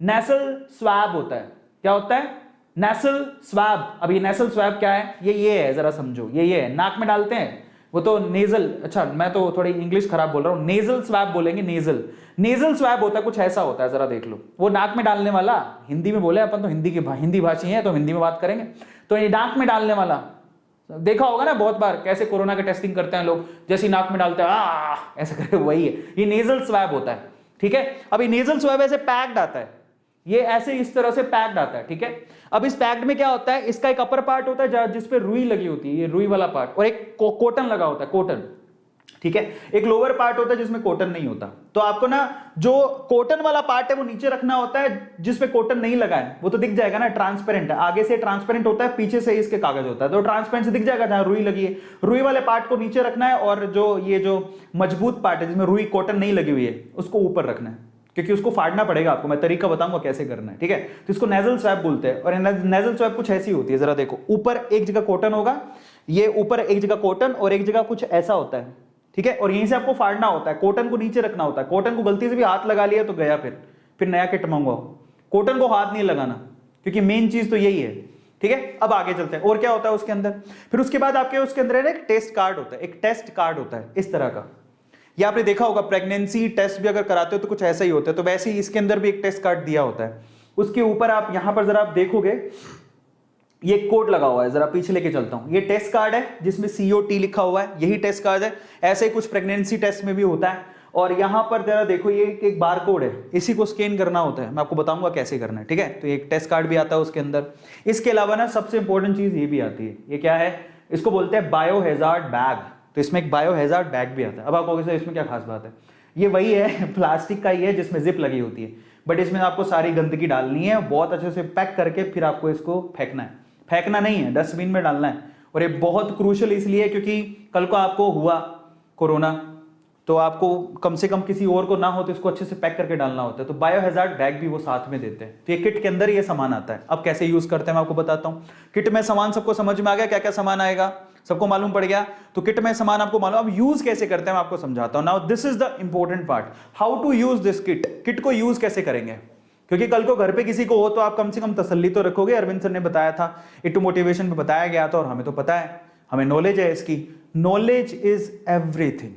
नेसल स्वैब होता है। क्या होता है? Nasal swab. अब ये नेसल स्वैब क्या है, ये है, जरा समझो। ये है, नाक में डालते हैं, वो तो नेजल, अच्छा मैं तो थोड़ी इंग्लिश खराब बोल रहा हूं, नेजल स्वैब बोलेंगे। नेजल स्वैब होता है, कुछ ऐसा होता है, जरा देख लो। वो नाक में डालने वाला, हिंदी में बोले अपन तो हिंदी भाषी हैं तो हिंदी में बात करेंगे। तो ये नाक में डालने वाला देखा होगा ना बहुत बार, कैसे कोरोना का टेस्टिंग करते हैं लोग, जैसे नाक में डालते हैं ऐसा करके, वही है, ये नेजल स्वैब होता है, ठीक है। अब ये नेजल स्वैब ऐसे पैक्ड आता है, ये ऐसे इस तरह से पैक्ड आता है, ठीक है। अब इस पैक्ड में क्या होता है, इसका एक अपर पार्ट होता है जिस पे रुई लगी होती है, ये रुई वाला पार्ट, और एक कॉटन लगा होता है, कॉटन, ठीक है। एक लोअर पार्ट होता है जिसमें कॉटन नहीं होता। तो आपको ना जो कॉटन वाला पार्ट है वो नीचे रखना होता है, जिसपे कॉटन नहीं लगा है वो तो दिख जाएगा ना, ट्रांसपेरेंट है, आगे से ट्रांसपेरेंट होता है, पीछे से इसके कागज होता है, तो ट्रांसपेरेंट से दिख जाएगा जहां रुई लगी है। रुई वाले पार्ट को नीचे रखना है, और जो ये जो मजबूत पार्ट है जिसमें रुई कॉटन नहीं लगी हुई है उसको ऊपर रखना है। क्योंकि उसको फाड़ना पड़ेगा आपको, मैं तरीका बताऊंगा कैसे करना है, ठीक है। तो इसको नेजल स्वैब बोलते हैं, और नेजल स्वैब कुछ ऐसी होती है, जरा देखो, ऊपर एक जगह कॉटन होगा, ये ऊपर एक जगह कॉटन और एक जगह कुछ ऐसा होता है, ठीक है, और यहीं से आपको फाड़ना होता है, कॉटन को नीचे रखना होता है। कॉटन को गलती से भी हाथ लगा लिया तो गया, फिर नया किट मंगवाओ। कॉटन को हाथ नहीं लगाना, क्योंकि मेन चीज तो यही है, ठीक है। अब आगे चलते हैं, और क्या होता है उसके अंदर। फिर उसके बाद आपके उसके अंदर एक टेस्ट कार्ड होता है, एक टेस्ट कार्ड होता है इस तरह का। ये आपने देखा होगा, प्रेगनेंसी टेस्ट भी अगर कराते हो तो कुछ ऐसा ही होता है, तो वैसे ही इसके अंदर भी एक टेस्ट कार्ड दिया होता है। उसके ऊपर आप यहां पर जरा आप देखोगे, ये कोड लगा हुआ है, जरा पीछे लेके चलता हूं। ये टेस्ट कार्ड है जिसमें COT लिखा हुआ है, यही टेस्ट कार्ड है। ऐसे ही कुछ प्रेगनेंसी टेस्ट में भी होता है। और यहां पर जरा देखो, ये एक बार कोड है, इसी को स्कैन करना होता है, मैं आपको बताऊंगा कैसे करना है, ठीक है। तो एक टेस्ट कार्ड भी आता है उसके अंदर। इसके अलावा ना सबसे इंपॉर्टेंट चीज ये भी आती है, ये क्या है, इसको बोलते हैं बायोहैजार्ड बैग। तो इसमें एक बायोहैजार्ड बैग भी आता है। अब आप कहोगे सर इसमें क्या खास बात है, ये वही है, प्लास्टिक का ही है जिसमें जिप लगी होती है, बट इसमें आपको सारी गंदगी डालनी है, बहुत अच्छे से पैक करके फिर आपको इसको फेंकना है। फेंकना नहीं है, डस्टबिन में डालना है। और ये बहुत क्रूशियल इसलिए क्योंकि कल को आपको हुआ कोरोना तो आपको कम से कम किसी और को ना हो, तो इसको अच्छे से पैक करके डालना होता है। तो बायोहैजार्ड बैग भी वो साथ में देते हैं। तो ये किट के अंदर ये सामान आता है। अब कैसे यूज करते हैं मैं आपको बताता हूँ। किट में सामान सबको समझ में आ गया, क्या क्या सामान आएगा सबको मालूम पड़ गया। तो किट में सामान आपको मालूम, अब यूज कैसे करते हैं मैं आपको समझाता हूं। Now this is the important part, how to use this kit. Kit को यूज कैसे करेंगे, क्योंकि कल को घर पे किसी को हो तो आप कम से कम तसल्ली तो रखोगे। अरविंद सर ने बताया था, इटू मोटिवेशन में बताया गया था, और हमें तो पता है, हमें नॉलेज है इसकी। Knowledge is everything,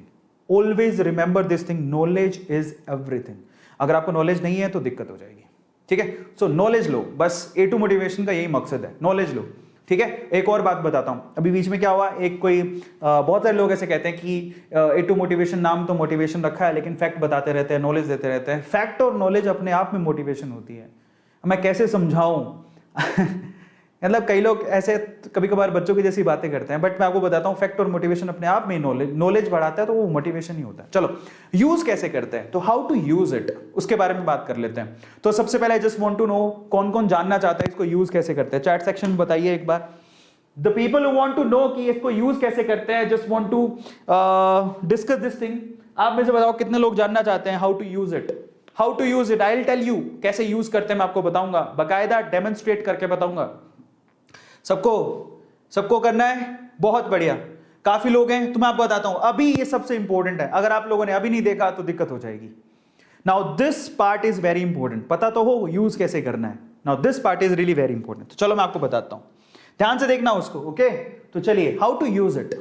always remember this thing, knowledge is everything. अगर आपको नॉलेज नहीं है तो दिक्कत हो जाएगी, ठीक है। सो नॉलेज लो, बस A2 मोटिवेशन का यही मकसद है, नॉलेज लो, ठीक है। एक और बात बताता हूं, अभी बीच में क्या हुआ, एक कोई बहुत सारे लोग ऐसे कहते हैं कि A2 मोटिवेशन, नाम तो मोटिवेशन रखा है लेकिन फैक्ट बताते रहते हैं, नॉलेज देते रहते हैं। फैक्ट और नॉलेज अपने आप में मोटिवेशन होती है। मैं कैसे समझाऊं मतलब कई लोग ऐसे कभी कभार बच्चों की जैसी बातें करते हैं, बट मैं आपको बताता हूं, फैक्ट और मोटिवेशन अपने आप में नॉलेज बढ़ाता है, तो वो मोटिवेशन ही होता है। चलो यूज कैसे करते हैं, तो हाउ टू यूज इट, उसके बारे में बात कर लेते हैं। तो सबसे पहले जस्ट वांट टू नो, कौन कौन जानना चाहता है इसको यूज कैसे करते हैं, चैट सेक्शन में बताइए एक बार। The people who want to know कि इसको यूज कैसे करते हैं, just want to discuss this thing. आप में से बताओ कितने लोग जानना चाहते हैं how to use it. How to use it, I will tell you कैसे यूज करते हैं, मैं आपको बताऊंगा, बाकायदा डेमोन्स्ट्रेट करके बताऊंगा। सबको करना है, बहुत बढ़िया। काफी लोग हैं, तो मैं आपको बताता हूं। अभी ये सबसे इंपॉर्टेंट है, अगर आप लोगों ने अभी नहीं देखा तो दिक्कत हो जाएगी। Now this part is very important, पता तो हो यूज कैसे करना है। Now this part is really very important. तो चलो मैं आपको बताता हूं, ध्यान से देखना उसको, ओके। तो चलिए, हाउ टू यूज इट,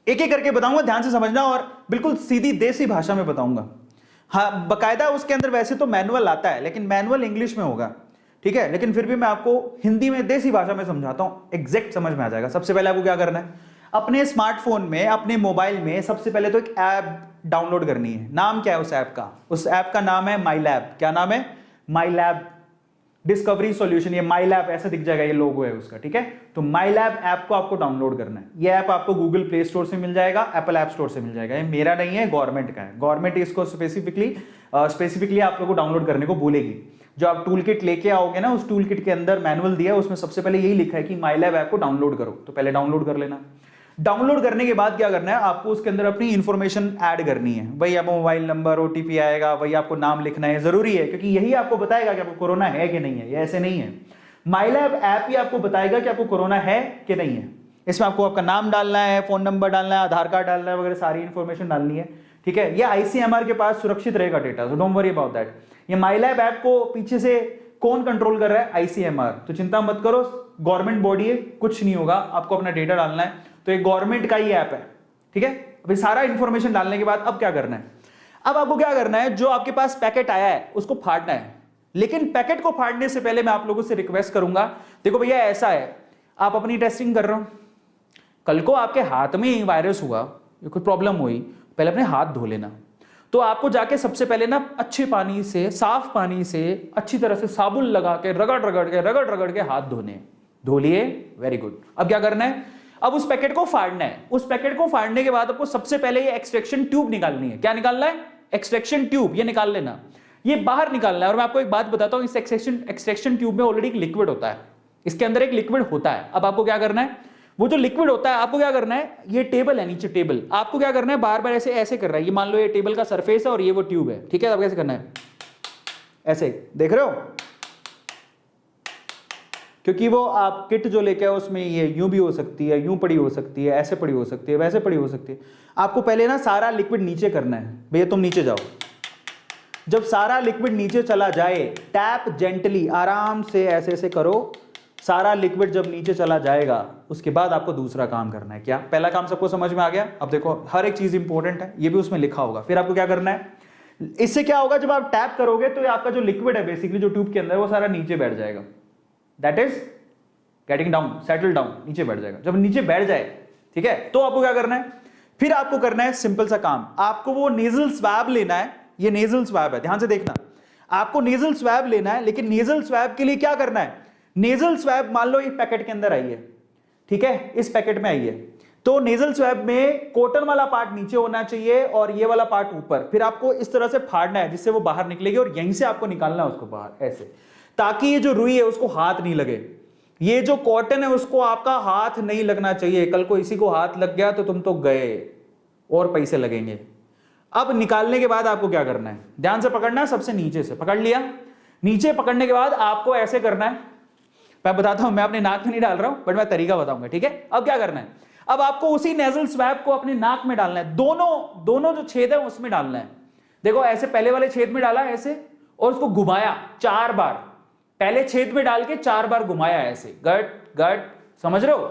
एक एक करके बताऊंगा, ध्यान से समझना, और बिल्कुल सीधी देसी भाषा में बताऊंगा। हाँ, बकायदा उसके अंदर वैसे तो मैनुअल आता है, लेकिन मैनुअल इंग्लिश में होगा, ठीक है। लेकिन फिर भी मैं आपको हिंदी में देसी भाषा में समझाता हूं, एग्जैक्ट समझ में आ जाएगा। सबसे पहले आपको क्या करना है, अपने स्मार्टफोन में, अपने मोबाइल में सबसे पहले तो एक ऐप डाउनलोड करनी है। नाम क्या है उस ऐप का, उस ऐप का नाम है माई लैब। क्या नाम है, माई लैब डिस्कवरी सॉल्यूशन। ये माई लैब ऐसा दिख जाएगा, ये लोगो है उसका, ठीक है। तो माई लैब ऐप को आपको डाउनलोड करना है। ये ऐप आपको गूगल प्ले स्टोर से मिल जाएगा, एप्पल ऐप स्टोर से मिल जाएगा। ये मेरा नहीं है, गवर्नमेंट का है। गवर्नमेंट इसको स्पेसिफिकली आप लोगों को डाउनलोड करने को बोलेगी। जो आप टूल किट लेके आओगे ना, उस टूल किट के अंदर मैनुअल दिया है, उसमें सबसे पहले यही लिखा है कि माई लैब ऐप को डाउनलोड करो। तो पहले डाउनलोड कर लेना। डाउनलोड करने के बाद क्या करना है, आपको उसके अंदर अपनी इंफॉर्मेशन ऐड करनी है। वही आपको मोबाइल नंबर, OTP आएगा, वही आपको नाम लिखना है, जरूरी है, क्योंकि यही आपको बताएगा कि आपको कोरोना है कि नहीं है। ये ऐसे नहीं है, माई लैब ऐप ही आपको बताएगा कि आपको कोरोना है कि नहीं है। इसमें आपको आपका नाम डालना है, फोन नंबर डालना है, आधार कार्ड डालना है, वगैरह सारी इंफॉर्मेशन डालनी है, ठीक है। ये ICMR के पास सुरक्षित रहेगा data, so don't worry about that. ये माई लैब ऐप को पीछे से कौन कंट्रोल कर रहा है, ICMR। तो चिंता मत करो, गवर्नमेंट बॉडी है, कुछ नहीं होगा, आपको अपना डेटा डालना है। तो एक गवर्नमेंट का ही ऐप है, ठीक है। अभी सारा इंफॉर्मेशन डालने के बाद अब क्या करना है, अब आपको क्या करना है, जो आपके पास पैकेट आया है उसको फाड़ना है। लेकिन पैकेट को फाड़ने से पहले मैं आप लोगों से रिक्वेस्ट करूंगा, देखो भैया ऐसा है, आप अपनी टेस्टिंग कर रहे हो, कल को आपके हाथ में वायरस हुआ, कोई प्रॉब्लम हुई, पहले अपने हाथ धो लेना। तो आपको जाके सबसे पहले ना अच्छे पानी से, साफ पानी से अच्छी तरह से साबुन लगा के रगड़ के हाथ धोने। धो लिए, वेरी गुड। अब क्या करना है, अब उस पैकेट को फाड़ना है। उस पैकेट को फाड़ने के बाद आपको सबसे पहले ये एक्सट्रैक्शन ट्यूब निकालनी है। क्या निकालना है, एक्सट्रैक्शन ट्यूब, ये निकाल लेना, ये बाहर निकालना है। और मैं आपको एक बात बताता हूं, इस एक्सट्रैक्शन ट्यूब में ऑलरेडी एक लिक्विड होता है, इसके अंदर एक लिक्विड होता है। अब आपको क्या करना है, वो जो लिक्विड होता है आपको क्या करना है, ये टेबल है नीचे टेबल, आपको क्या करना है, बार बार ऐसे ऐसे कर रहा है। ये मान लो ये टेबल का सरफेस है और ये वो ट्यूब है, ठीक है। अब कैसे करना है, ऐसे देख रहे हो, क्योंकि वो आप किट जो लेके आओ उसमें ये यूं भी हो सकती है, यूं पड़ी हो सकती है, ऐसे पड़ी हो सकती है, वैसे पड़ी हो सकती है। आपको पहले ना सारा लिक्विड नीचे करना है। भैया तुम नीचे जाओ, जब सारा लिक्विड नीचे चला जाए, टैप जेंटली आराम से ऐसे ऐसे करो, सारा लिक्विड जब नीचे चला जाएगा उसके बाद आपको दूसरा काम करना है। क्या? पहला काम सबको समझ में आ गया? अब देखो हर एक चीज इंपॉर्टेंट है, ये भी उसमें लिखा होगा। फिर आपको क्या करना है, इससे क्या होगा, जब आप टैप करोगे तो ये आपका जो लिक्विड है बेसिकली जो ट्यूब के अंदर, वो सारा नीचे बैठ जाएगा। That is getting down, settle down, नीचे बैठ जाएगा। जब नीचे बैठ जाए, ठीक है, तो आपको क्या करना है, फिर आपको करना है सिंपल सा काम, आपको वो नेजल स्वैब लेना है। ये नेजल स्वैब है, ध्यान से देखना, आपको नेजल स्वैब लेना है। लेकिन नेजल स्वैब के लिए क्या करना है, नेजल स्वैब मान लो एक पैकेट के अंदर आई है, ठीक है, इस पैकेट में आई है, तो नेजल स्वैब में कॉटन वाला पार्ट नीचे होना चाहिए और ये वाला पार्ट ऊपर। फिर आपको इस तरह से फाड़ना है जिससे वो बाहर निकलेगी और यहीं से आपको निकालना है उसको बाहर, ऐसे, ताकि ये जो रुई है उसको हाथ नहीं लगे। ये जो कॉटन है उसको आपका हाथ नहीं लगना चाहिए। कल को इसी को हाथ लग गया तो तुम तो गए और पैसे लगेंगे। अब निकालने के बाद आपको क्या करना है, ध्यान से पकड़ना है, सबसे नीचे से पकड़ लिया। नीचे पकड़ने के बाद आपको ऐसे करना है, मैं बताता हूं, मैं अपने नाक में नहीं डाल रहा हूं बट मैं तरीका बताऊंगा, ठीक है। अब क्या करना है, अब आपको उसी नेजल स्वैब को अपने नाक में डालना है, दोनों जो छेद है उसमें डालना है। देखो ऐसे पहले वाले छेद में डाला ऐसे और उसको घुमाया 4 बार, पहले छेद में डाल के 4 बार घुमाया ऐसे, गट गट, समझ रहे हो,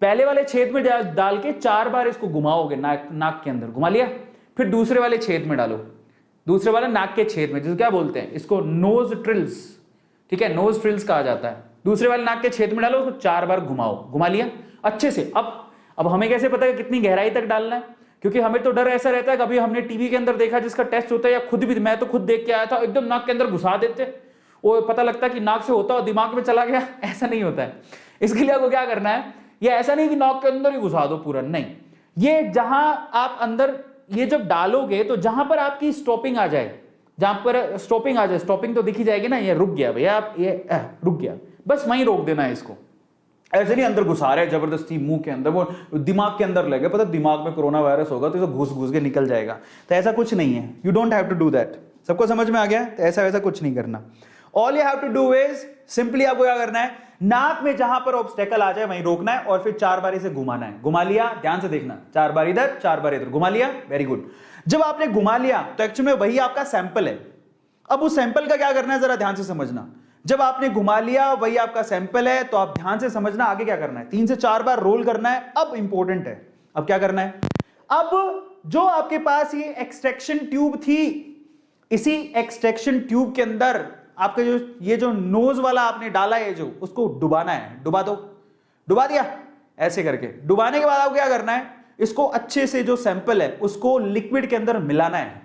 पहले वाले छेद में डाल के 4 बार इसको घुमाओगे नाक के अंदर, घुमा लिया। फिर दूसरे वाले छेद में डालो, दूसरे वाले नाक के छेद में, जिसको क्या बोलते हैं, इसको नोज ट्रिल्स, ठीक है, नोज ट्रिल्स कहा जाता है। दूसरे वाले नाक के छेद में डालो, उसको 4 बार घुमाओ, घुमा लिया अच्छे से। अब हमें कैसे पता है कितनी गहराई तक डालना है, क्योंकि हमें तो डर ऐसा रहता है, कभी हमने टीवी के अंदर देखा जिसका टेस्ट होता है, या खुद भी, मैं तो खुद देख के आया था, एकदम नाक के अंदर घुसा देते, वो पता लगता है कि नाक से होता और दिमाग में चला गया, ऐसा नहीं होता है। इसके लिए आपको क्या करना है, ये ऐसा नहीं कि नाक के अंदर ही घुसा दो पूरा, नहीं, ये जहां आप अंदर ये जब डालोगे तो जहां पर आपकी स्टॉपिंग आ जाए, जहां पर स्टॉपिंग आ जाए, स्टॉपिंग तो दिखी जाएगी ना, ये रुक गया भैया, आप ये रुक गया, बस वहीं रोक देना है इसको। ऐसे नहीं अंदर घुसा रहे जबरदस्ती मुंह के अंदर, वो दिमाग के अंदर लगे, पता दिमाग में कोरोना वायरस होगा तो इसे घुस घुस के निकल जाएगा, तो ऐसा कुछ नहीं है। You don't have to do that. सबको समझ में आ गया? तो ऐसा वैसा कुछ नहीं करना। All you have to do is simply आपको क्या करना है, नाक में जहां पर ऑब्स्टेकल आ जाए वहीं रोकना है और फिर 4 बार इसे घुमाना है। घुमा लिया, ध्यान से देखना, 4 बार इधर 4 बार इधर, घुमा लिया, वेरी गुड। जब आपने घुमा लिया तो एक्चुअली में वही आपका सैंपल है। अब उस सैंपल का क्या करना है, जरा ध्यान से समझना। जब आपने घुमा लिया वही आपका सैंपल है, तो आप ध्यान से समझना आगे क्या करना है, 3 से 4 बार रोल करना है। अब इंपॉर्टेंट है, अब क्या करना है, अब जो आपके पास ये एक्सट्रैक्शन ट्यूब थी, इसी एक्सट्रैक्शन ट्यूब के अंदर आपका जो ये जो नोज वाला आपने डाला है, जो उसको डुबाना है। डुबा दो, डुबा दिया ऐसे करके। डुबाने के बाद आपको क्या करना है, इसको अच्छे से जो सैंपल है उसको लिक्विड के अंदर मिलाना है।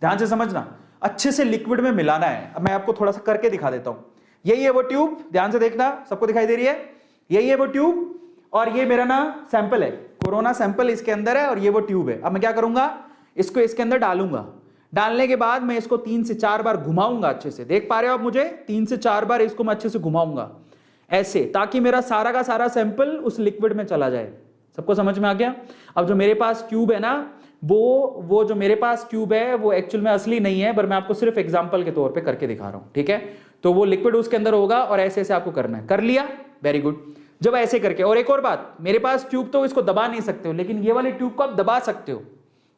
ध्यान से समझना, अच्छे से लिक्विड में मिलाना है। अब मैं आपको थोड़ा सा करके दिखा देता हूं। यही है वो ट्यूब, ध्यान से देखना, सबको दिखाई दे रही है, यही है वो ट्यूब और ये मेरा ना सैंपल है, कोरोना सैंपल इसके अंदर है और ये वो ट्यूब है। अब मैं क्या करूंगा, इसको इसके अंदर डालूंगा। डालने के बाद मैं इसको 3 से 4 बार घुमाऊंगा अच्छे से, देख पा रहे हो आप मुझे, 3 से 4 बार इसको मैं अच्छे से घुमाऊंगा ऐसे, ताकि मेरा सारा का सारा सैंपल उस लिक्विड में चला जाए। सबको समझ में आ गया? अब जो मेरे पास ट्यूब है ना, वो जो मेरे पास ट्यूब है वो एक्चुअल में असली नहीं है, पर मैं आपको सिर्फ एग्जांपल के तौर पे करके दिखा रहा हूं, ठीक है। तो वो लिक्विड उसके अंदर होगा और ऐसे ऐसे आपको करना है। कर लिया, वेरी गुड। जब ऐसे करके, और एक और बात, मेरे पास ट्यूब तो इसको दबा नहीं सकते हो, लेकिन ये वाली ट्यूब को आप दबा सकते हो।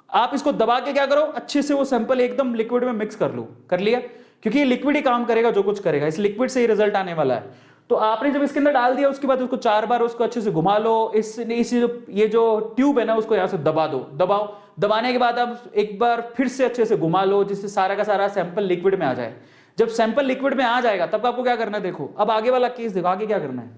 आप इसको दबा के क्या करो, अच्छे से वो सैंपल एकदम लिक्विड में मिक्स कर लो। कर लिया, क्योंकि ये लिक्विड ही काम करेगा, जो कुछ करेगा इस लिक्विड से ही रिजल्ट आने वाला है। तो आपने जब इसके अंदर डाल दिया उसके बाद उसको 4 बार उसको अच्छे से घुमा लो। ये जो ट्यूब है ना उसको यहां से दबा दो, दबाओ। दबाने के बाद आप एक बार फिर से अच्छे से घुमा लो, जिससे सारा का सारा सैंपल लिक्विड में आ जाए। जब सैंपल लिक्विड में आ जाएगा तब आपको क्या करना है, देखो अब आगे वाला केस देखो, आगे क्या करना है।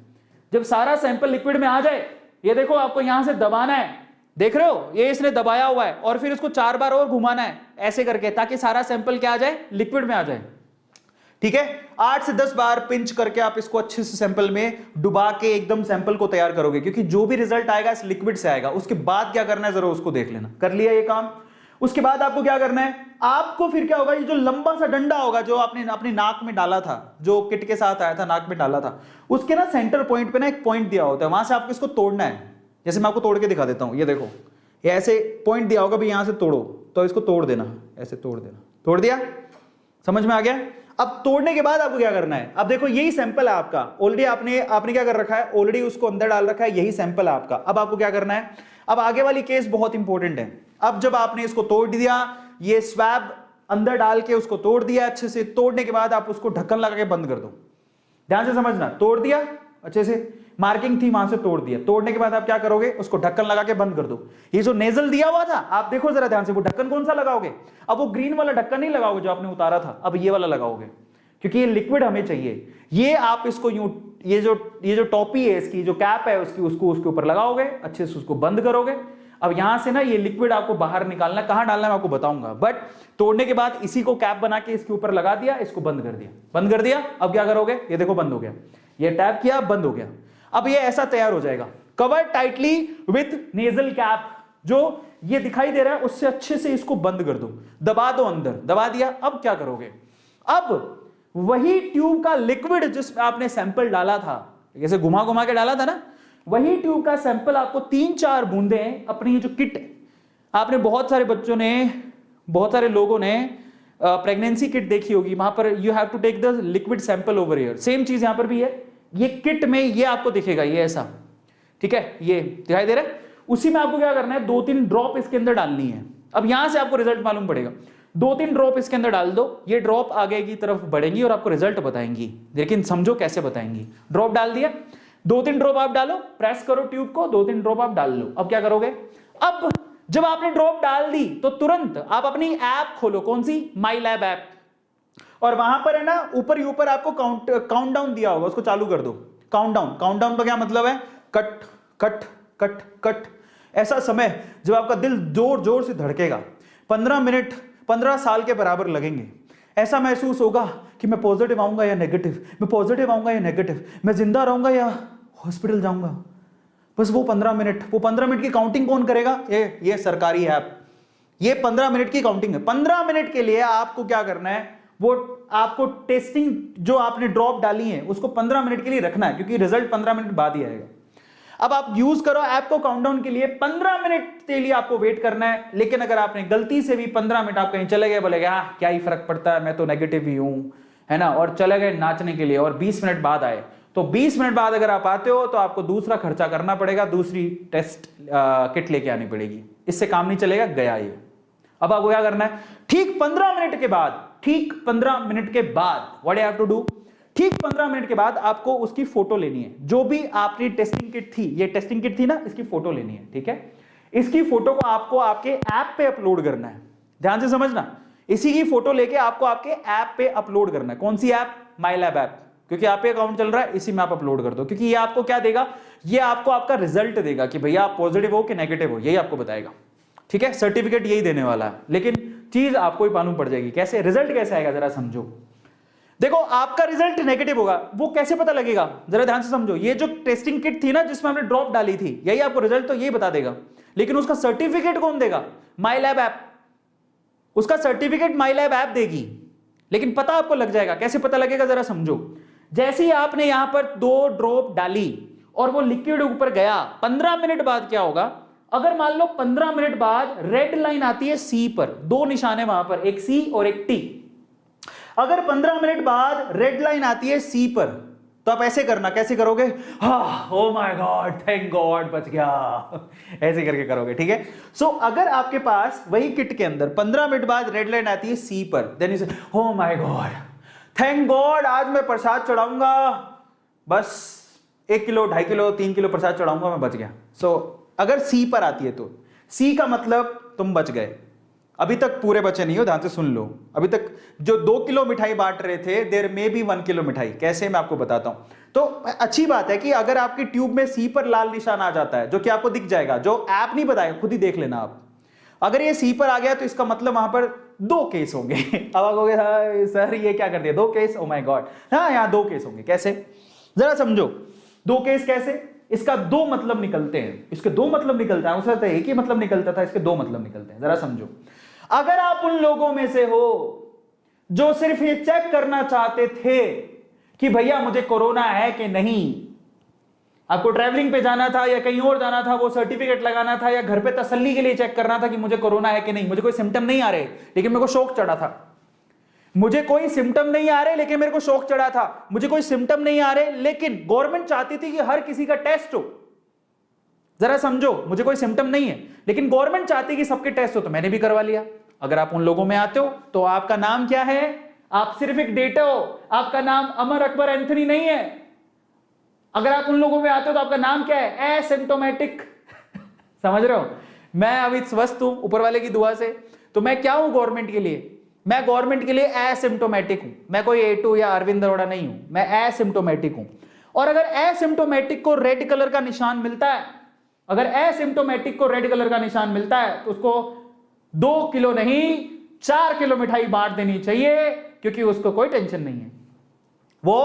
जब सारा सैंपल लिक्विड में आ जाए, ये देखो आपको यहां से दबाना है, देख रहे हो, ये इसने दबाया हुआ है, और फिर इसको 4 बार और घुमाना है ऐसे करके, ताकि सारा सैंपल क्या आ जाए, लिक्विड में आ जाए। ठीक है, 8 से 10 बार पिंच करके आप इसको अच्छे से सैंपल में डुबा के एकदम सैंपल को तैयार करोगे, क्योंकि जो भी रिजल्ट आएगा इस लिक्विड से आएगा। उसके बाद क्या करना है जरा उसको देख लेना। कर लिया ये काम, उसके बाद आपको क्या करना है, आपको फिर क्या होगा, ये जो लंबा सा डंडा होगा जो आपने अपनी नाक में डाला था, जो किट के साथ आया था, नाक में डाला था, उसके ना सेंटर पॉइंट पे ना एक पॉइंट दिया होता है, वहां से आपको इसको तोड़ना है। जैसे मैं आपको तोड़ के दिखा देता हूं, ये देखो, ये ऐसे पॉइंट दिया होगा, भी यहां से तोड़ो, तो इसको तोड़ देना, ऐसे तोड़ देना। तोड़ दिया, समझ में आ गया? अब तोड़ने के बाद आपको क्या करना है, अब देखो यही सैंपल है आपका, ऑलरेडी आपने क्या कर रखा है, ऑलरेडी उसको अंदर डाल रखा है, यही सैंपल है आपका। अब आपको क्या करना है, अब आगे वाली केस बहुत इंपॉर्टेंट है। अब जब आपने इसको तोड़ दिया, ये स्वैब अंदर डाल के उसको तोड़ दिया अच्छे से, तोड़ने के बाद आप उसको ढक्कन लगा के बंद कर दो। ध्यान से समझना, तोड़ दिया अच्छे से, मार्किंग थी वहां से तोड़ दिया, तोड़ने के बाद आप क्या करोगे, उसको ढक्कन लगा के बंद कर दो। ये जो नेजल दिया हुआ था, आप देखो जरा ध्यान से, वो ढक्कन कौन सा लगाओगे, अब वो ग्रीन वाला ढक्कन नहीं लगाओगे जो आपने उतारा था, अब ये वाला लगाओगे, क्योंकि ये लिक्विड हमें चाहिए। ये आप इसको यूं, ये जो टॉपी है इसकी, जो कैप है उसकी, उसको उसके ऊपर लगाओगे, अच्छे से उसको बंद करोगे। अब यहां से ना ये लिक्विड आपको बाहर निकालना, कहां डालना मैं आपको बताऊंगा, बट तोड़ने के बाद इसी को कैप बना के इसके ऊपर लगा दिया, इसको बंद कर दिया, बंद कर दिया। अब क्या करोगे, ये देखो बंद हो गया, ये टैप किया बंद हो गया। अब ये ऐसा तैयार हो जाएगा, cover tightly with nasal cap, जो ये दिखाई दे रहा है उससे अच्छे से इसको बंद कर दो, दबा दो अंदर, दबा दिया। अब क्या करोगे, अब वही ट्यूब का लिक्विड जिसमें आपने सैंपल डाला था, जैसे घुमा घुमा के डाला था ना, वही ट्यूब का सैंपल आपको 3-4 बूंदें अपनी जो किट, आपने बहुत सारे बच्चों ने, बहुत सारे लोगों ने प्रेगनेंसी किट देखी होगी, वहां पर you have to take the liquid sample over here, same चीज यहां पर भी है। ये किट में ये आपको दिखेगा, ये ऐसा, ठीक है, ये दिखाई दे रहा है, उसी में आपको क्या करना है, 2-3 ड्रॉप इसके अंदर डालनी है। अब यहां से आपको रिजल्ट मालूम पड़ेगा, 2-3 ड्रॉप इसके अंदर डाल दो, ये ड्रॉप आगे की तरफ बढ़ेंगी और आपको रिजल्ट बताएंगी, लेकिन समझो कैसे बताएंगी। ड्रॉप डाल दिया, 2-3 ड्रॉप आप डालो, प्रेस करो ट्यूब को, 2-3 ड्रॉप आप डाल लो। अब क्या करोगे, अब जब आपने ड्रॉप डाल दी तो तुरंत आप अपनी ऐप खोलो, कौन सी, माई लैब ऐप, और वहां पर है ना ऊपर ही ऊपर आपको काउंट डाउन दिया होगा, उसको चालू कर दो। काउंट डाउन का क्या मतलब है, कट कट कट कट, ऐसा समय जब आपका दिल जोर जोर से धड़केगा, 15 मिनट 15 साल के बराबर लगेंगे। ऐसा महसूस होगा कि मैं पॉजिटिव आऊंगा या नेगेटिव, मैं पॉजिटिव आऊंगा या नेगेटिव, मैं जिंदा रहूंगा या हॉस्पिटल जाऊंगा। बस वो 15 मिनट, वो 15 मिनट की काउंटिंग कौन करेगा, ये सरकारी ऐप, ये 15 मिनट की काउंटिंग है। 15 मिनट के लिए आपको क्या करना है, वो आपको टेस्टिंग जो आपने ड्रॉप डाली है उसको 15 मिनट के लिए रखना है, क्योंकि रिजल्ट 15 मिनट बाद ही आएगा। अब आप यूज करो ऐप को काउंटडाउन के लिए, 15 मिनट के लिए आपको वेट करना है। लेकिन अगर आपने गलती से भी 15 मिनट आप कहीं चले गए, बोलेगे हाँ क्या ही फर्क पड़ता है, मैं तो नेगेटिव ही हूं, है ना, और चले गए नाचने के लिए और 20 मिनट बाद आए, तो 20 मिनट बाद अगर आप आते हो तो आपको दूसरा खर्चा करना पड़ेगा, दूसरी टेस्ट किट लेके आनी पड़ेगी, इससे काम नहीं चलेगा, गया ये। अब आपको क्या करना है, ठीक 15 मिनट के बाद, ठीक 15 मिनट के बाद what you have to do, ठीक 15 मिनट के बाद आपको उसकी फोटो लेनी है। जो भी आपकी टेस्टिंग किट थी, ये टेस्टिंग किट थी ना, इसकी फोटो लेनी है, ठीक है। इसकी फोटो को आपको आपके ऐप पे अपलोड करना है, ध्यान से समझना, इसी की फोटो लेके आपको आपके ऐप पे अपलोड करना है। कौन सी ऐप, माई लैब ऐप, क्योंकि आप पे अकाउंट चल रहा है, इसी में आप अपलोड कर दो, क्योंकि ये आपको क्या देगा, ये आपको आपका रिजल्ट देगा कि भैया आप पॉजिटिव हो कि नेगेटिव हो, यही आपको बताएगा, ठीक है। सर्टिफिकेट यही देने वाला है, लेकिन चीज आपको ही मालूम पड़ जाएगी। कैसे रिजल्ट कैसे आएगा जरा समझो। देखो आपका रिजल्ट नेगेटिव होगा, वो कैसे पता लगेगा, जरा ध्यान से समझो। ये जो टेस्टिंग किट थी ना जिसमें हमने ड्रॉप डाली थी, यही आपको रिजल्ट तो यही बता देगा, लेकिन उसका सर्टिफिकेट कौन देगा, माई लैब ऐप, उसका सर्टिफिकेट माई लैब ऐप देगी। लेकिन पता आपको लग जाएगा, कैसे पता लगेगा जरा समझो। जैसे ही आपने यहां पर 2 ड्रॉप डाली और वो लिक्विड ऊपर गया, 15 मिनट बाद क्या होगा, अगर मान लो 15 मिनट बाद रेड लाइन आती है सी पर, 2 निशान है वहां पर, एक सी और एक टी। अगर 15 मिनट बाद रेड लाइन आती है सी पर, तो आप ऐसे करना, कैसे करोगे, oh my God, thank God, बच गया, ऐसे करके करोगे, ठीक है। सो अगर आपके पास वही किट के अंदर 15 मिनट बाद रेड लाइन आती है सी पर, देन यू से oh my God, thank God, आज मैं प्रसाद चढ़ाऊंगा, बस 1 किलो 2.5 किलो 3 किलो प्रसाद चढ़ाऊंगा, मैं बच गया। सो अगर सी पर आती है तो सी का मतलब तुम बच गए। अभी तक पूरे बचे नहीं हो, ध्यान से सुन लो। अभी तक जो 2 किलो मिठाई बांट रहे थे, देर में भी 1 किलो मिठाई, कैसे मैं आपको बताता हूं। तो अच्छी बात है कि अगर आपकी ट्यूब में सी पर लाल निशान आ जाता है, जो कि आपको दिख जाएगा, जो ऐप नहीं बताएगा, खुद ही देख लेना आप। अगर ये सी पर आ गया तो इसका मतलब वहां पर 2 केस होंगे। अब आप कहोगे सर ये क्या कर दिया, 2 केस, ओ माय गॉड। हाँ, यहाँ 2 केस होंगे, कैसे जरा समझो। 2 केस कैसे, इसका 2 मतलब निकलते हैं, इसके 2 मतलब निकलता है, उसका एक ही मतलब निकलता था, इसके 2 मतलब निकलते हैं, जरा समझो। अगर आप उन लोगों में से हो जो सिर्फ ये चेक करना चाहते थे कि भैया मुझे कोरोना है कि नहीं, आपको ट्रैवलिंग पे जाना था या कहीं और जाना था, वो सर्टिफिकेट लगाना था, या घर पे तसल्ली के लिए चेक करना था कि मुझे कोरोना है कि नहीं, मुझे कोई सिम्टम नहीं आ रहे लेकिन मेरे को शौक चढ़ा था, मुझे कोई सिम्टम नहीं आ रहे लेकिन मेरे को शौक चढ़ा था, मुझे कोई सिम्टम नहीं आ रहे लेकिन गवर्नमेंट चाहती थी कि हर किसी का टेस्ट हो। जरा समझो, मुझे कोई सिम्टम नहीं है लेकिन गवर्नमेंट चाहती कि सबके टेस्ट हो, तो मैंने भी करवा लिया। अगर आप उन लोगों में आते हो तो आपका नाम क्या है? आप सिर्फ एक डेटा हो, आपका नाम अमर अकबर एंथनी नहीं है। अगर आप उन लोगों में आते हो तो आपका नाम क्या है? एसिम्टोमेटिक। समझ रहे हो? मैं अभी स्वस्थ हूं ऊपर वाले की दुआ से, तो मैं क्या हूं गवर्नमेंट के लिए? मैं गवर्नमेंट के लिए एसिम्टोमेटिक हूं। मैं कोई A2 या अरविंद अरोड़ा नहीं हूं, मैं एसिम्टोमेटिक हूं। और अगर एसिम्टोमेटिक को रेड कलर का निशान मिलता है, अगर एसिम्टोमेटिक को रेड कलर का निशान मिलता है तो उसको 2 किलो नहीं 4 किलो मिठाई बांट देनी चाहिए, क्योंकि उसको कोई टेंशन नहीं है, वो